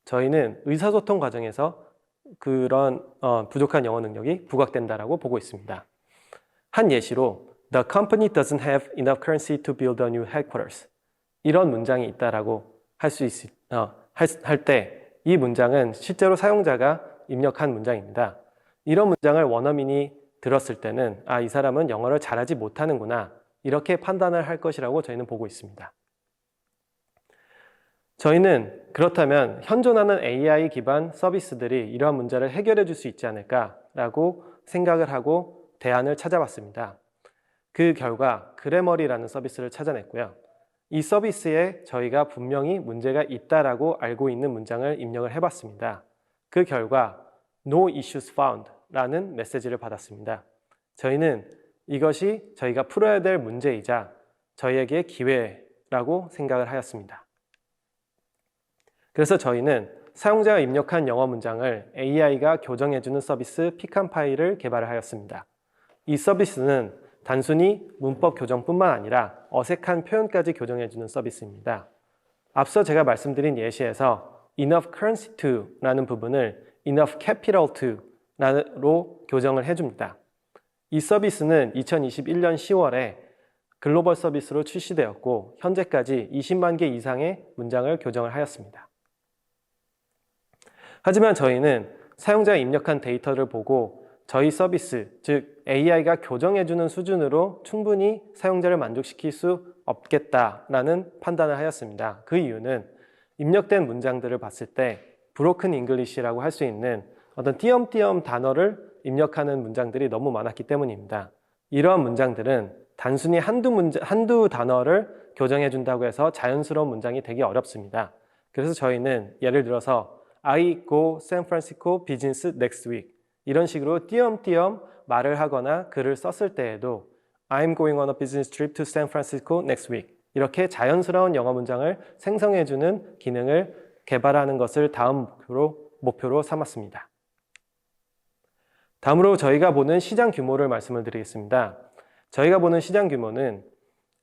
저희는 의사소통 과정에서 그런 부족한 영어 능력이 부각된다라고 보고 있습니다. 한 예시로 The company doesn't have enough currency to build a new headquarters. 이런 문장이 있다라고 할 때 이 문장은 실제로 사용자가 입력한 문장입니다. 이런 문장을 원어민이 들었을 때는 이 사람은 영어를 잘하지 못하는구나 이렇게 판단을 할 것이라고 저희는 보고 있습니다. 저희는 그렇다면 현존하는 AI 기반 서비스들이 이러한 문제를 해결해 줄 수 있지 않을까라고 생각을 하고 대안을 찾아봤습니다. 그 결과 그래머리라는 서비스를 찾아냈고요. 이 서비스에 저희가 분명히 문제가 있다라고 알고 있는 문장을 입력을 해봤습니다. 그 결과 No issues found 라는 메시지를 받았습니다. 저희는 이것이 저희가 풀어야 될 문제이자 저희에게 기회라고 생각을 하였습니다. 그래서 저희는 사용자가 입력한 영어 문장을 AI가 교정해주는 서비스 피칸파이를 개발을 하였습니다. 이 서비스는 단순히 문법 교정뿐만 아니라 어색한 표현까지 교정해주는 서비스입니다. 앞서 제가 말씀드린 예시에서 enough currency to 라는 부분을 enough capital to 로 교정을 해줍니다. 이 서비스는 2021년 10월에 글로벌 서비스로 출시되었고 현재까지 20만 개 이상의 문장을 교정을 하였습니다. 하지만 저희는 사용자가 입력한 데이터를 보고 저희 서비스, 즉 AI가 교정해주는 수준으로 충분히 사용자를 만족시킬 수 없겠다라는 판단을 하였습니다. 그 이유는 입력된 문장들을 봤을 때 브로큰 잉글리시라고 할 수 있는 어떤 띄엄띄엄 단어를 입력하는 문장들이 너무 많았기 때문입니다. 이러한 문장들은 단순히 한두 단어를 교정해준다고 해서 자연스러운 문장이 되기 어렵습니다. 그래서 저희는 예를 들어서 I go San Francisco business next week 이런 식으로 띄엄띄엄 말을 하거나 글을 썼을 때에도 I'm going on a business trip to San Francisco next week 이렇게 자연스러운 영어 문장을 생성해주는 기능을 개발하는 것을 다음 목표로 삼았습니다. 다음으로 저희가 보는 시장 규모를 말씀을 드리겠습니다. 저희가 보는 시장 규모는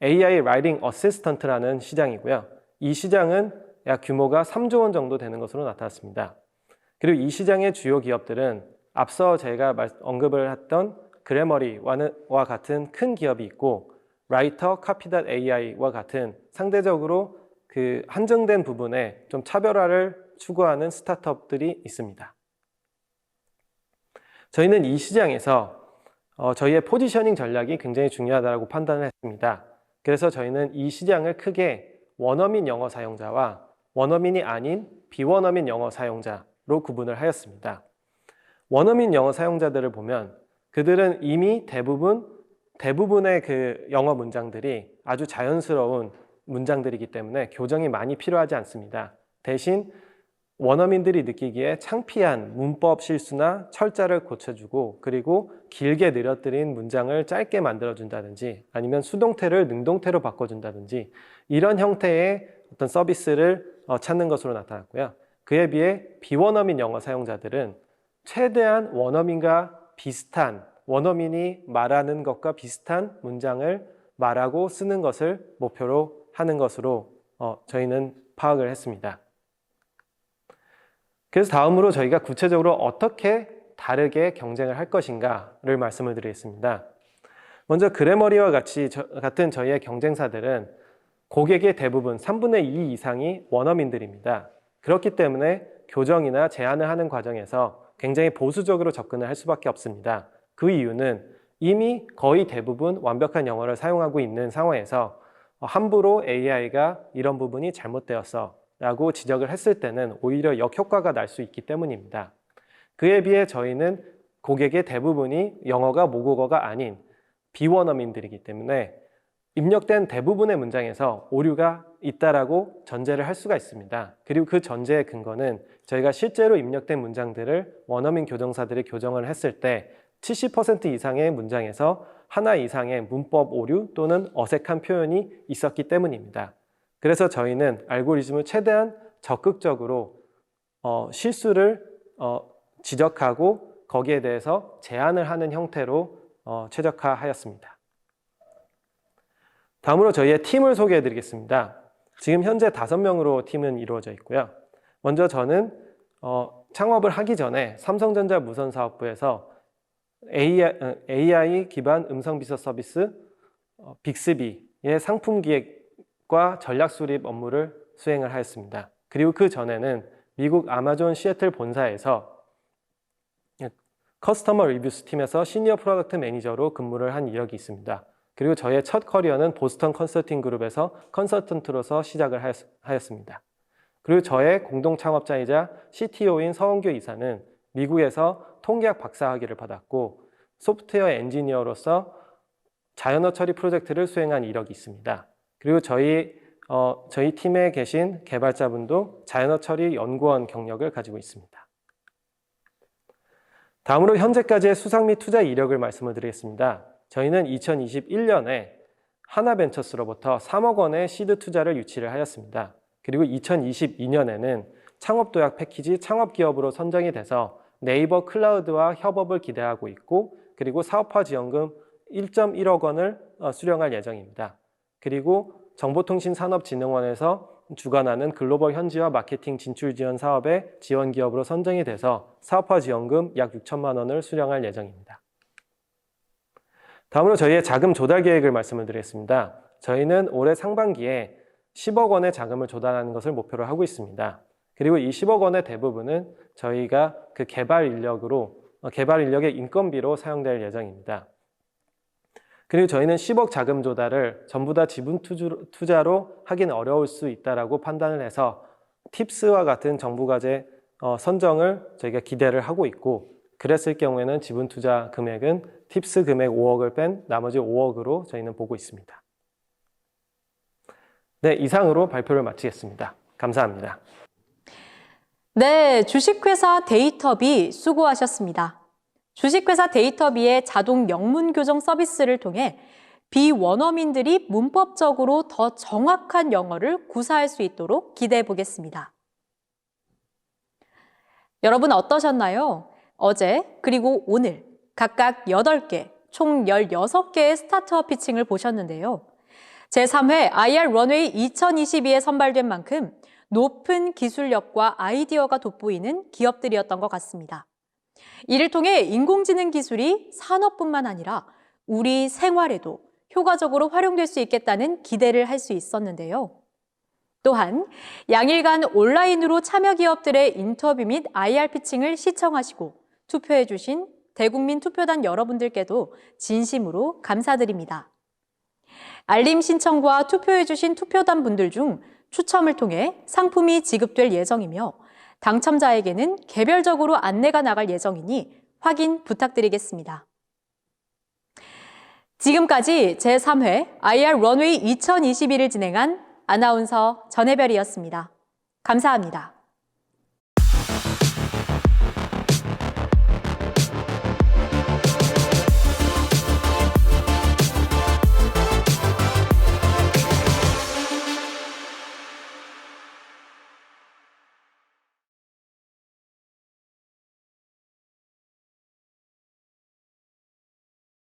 AI Writing Assistant라는 시장이고요. 이 시장은 약 규모가 3조 원 정도 되는 것으로 나타났습니다. 그리고 이 시장의 주요 기업들은 앞서 제가 언급을 했던 그래머리와 같은 큰 기업이 있고 라이터, 카피.ai와 같은 상대적으로 그 한정된 부분에 좀 차별화를 추구하는 스타트업들이 있습니다. 저희는 이 시장에서 저희의 포지셔닝 전략이 굉장히 중요하다고 판단을 했습니다. 그래서 저희는 이 시장을 크게 원어민 영어 사용자와 원어민이 아닌 비원어민 영어 사용자로 구분을 하였습니다. 원어민 영어 사용자들을 보면 그들은 이미 대부분의 그 영어 문장들이 아주 자연스러운 문장들이기 때문에 교정이 많이 필요하지 않습니다. 대신 원어민들이 느끼기에 창피한 문법 실수나 철자를 고쳐주고 그리고 길게 늘어뜨린 문장을 짧게 만들어준다든지 아니면 수동태를 능동태로 바꿔준다든지 이런 형태의 어떤 서비스를 찾는 것으로 나타났고요. 그에 비해 비원어민 영어 사용자들은 최대한 원어민과 비슷한 원어민이 말하는 것과 비슷한 문장을 말하고 쓰는 것을 목표로 하는 것으로 저희는 파악을 했습니다. 그래서 다음으로 저희가 구체적으로 어떻게 다르게 경쟁을 할 것인가를 말씀을 드리겠습니다. 먼저 그래머리와 같은 저희의 경쟁사들은 고객의 대부분 3분의 2 이상이 원어민들입니다. 그렇기 때문에 교정이나 제안을 하는 과정에서 굉장히 보수적으로 접근을 할 수밖에 없습니다. 그 이유는 이미 거의 대부분 완벽한 영어를 사용하고 있는 상황에서 함부로 AI가 이런 부분이 잘못되었어 라고 지적을 했을 때는 오히려 역효과가 날 수 있기 때문입니다. 그에 비해 저희는 고객의 대부분이 영어가 모국어가 아닌 비원어민들이기 때문에 입력된 대부분의 문장에서 오류가 있다라고 전제를 할 수가 있습니다. 그리고 그 전제의 근거는 저희가 실제로 입력된 문장들을 원어민 교정사들이 교정을 했을 때 70% 이상의 문장에서 하나 이상의 문법 오류 또는 어색한 표현이 있었기 때문입니다. 그래서 저희는 알고리즘을 최대한 적극적으로 실수를 지적하고 거기에 대해서 제안을 하는 형태로 최적화하였습니다. 다음으로 저희의 팀을 소개해 드리겠습니다. 지금 현재 5명으로 팀은 이루어져 있고요. 먼저 저는 창업을 하기 전에 삼성전자 무선사업부에서 AI 기반 음성비서 서비스 빅스비의 상품 기획과 전략 수립 업무를 수행을 하였습니다. 그리고 그 전에는 미국 아마존 시애틀 본사에서 커스터머 리뷰스 팀에서 시니어 프로덕트 매니저로 근무를 한 이력이 있습니다. 그리고 저의 첫 커리어는 보스턴 컨설팅 그룹에서 컨설턴트로서 시작을 하였습니다. 그리고 저의 공동 창업자이자 CTO인 서원교 이사는 미국에서 통계학 박사학위를 받았고 소프트웨어 엔지니어로서 자연어 처리 프로젝트를 수행한 이력이 있습니다. 그리고 저희 팀에 계신 개발자분도 자연어 처리 연구원 경력을 가지고 있습니다. 다음으로 현재까지의 수상 및 투자 이력을 말씀을 드리겠습니다. 저희는 2021년에 하나벤처스로부터 3억 원의 시드 투자를 유치를 하였습니다. 그리고 2022년에는 창업도약 패키지 창업기업으로 선정이 돼서 네이버 클라우드와 협업을 기대하고 있고, 그리고 사업화 지원금 1.1억 원을 수령할 예정입니다. 그리고 정보통신산업진흥원에서 주관하는 글로벌 현지화 마케팅 진출 지원 사업의 지원 기업으로 선정이 돼서 사업화 지원금 약 6천만 원을 수령할 예정입니다. 다음으로 저희의 자금 조달 계획을 말씀을 드리겠습니다. 저희는 올해 상반기에 10억 원의 자금을 조달하는 것을 목표로 하고 있습니다. 그리고 이 10억 원의 대부분은 저희가 그 개발 인력의 인건비로 사용될 예정입니다. 그리고 저희는 10억 자금 조달을 전부 다 지분 투자로 하기는 어려울 수 있다고 판단을 해서 팁스와 같은 정부 과제 선정을 저희가 기대를 하고 있고, 그랬을 경우에는 지분 투자 금액은 팁스 금액 5억을 뺀 나머지 5억으로 저희는 보고 있습니다. 네, 이상으로 발표를 마치겠습니다. 감사합니다. 네, 주식회사 데이터비 수고하셨습니다. 주식회사 데이터비의 자동 영문 교정 서비스를 통해 비원어민들이 문법적으로 더 정확한 영어를 구사할 수 있도록 기대해 보겠습니다. 여러분 어떠셨나요? 어제 그리고 오늘 각각 8개, 총 16개의 스타트업 피칭을 보셨는데요. 제3회 IR 런웨이 2022에 선발된 만큼 높은 기술력과 아이디어가 돋보이는 기업들이었던 것 같습니다. 이를 통해 인공지능 기술이 산업뿐만 아니라 우리 생활에도 효과적으로 활용될 수 있겠다는 기대를 할 수 있었는데요. 또한 양일간 온라인으로 참여 기업들의 인터뷰 및 IR 피칭을 시청하시고 투표해 주신 대국민 투표단 여러분들께도 진심으로 감사드립니다. 알림 신청과 투표해 주신 투표단 분들 중 추첨을 통해 상품이 지급될 예정이며 당첨자에게는 개별적으로 안내가 나갈 예정이니 확인 부탁드리겠습니다. 지금까지 제3회 IR 런웨이 2021을 진행한 아나운서 전혜별이었습니다. 감사합니다.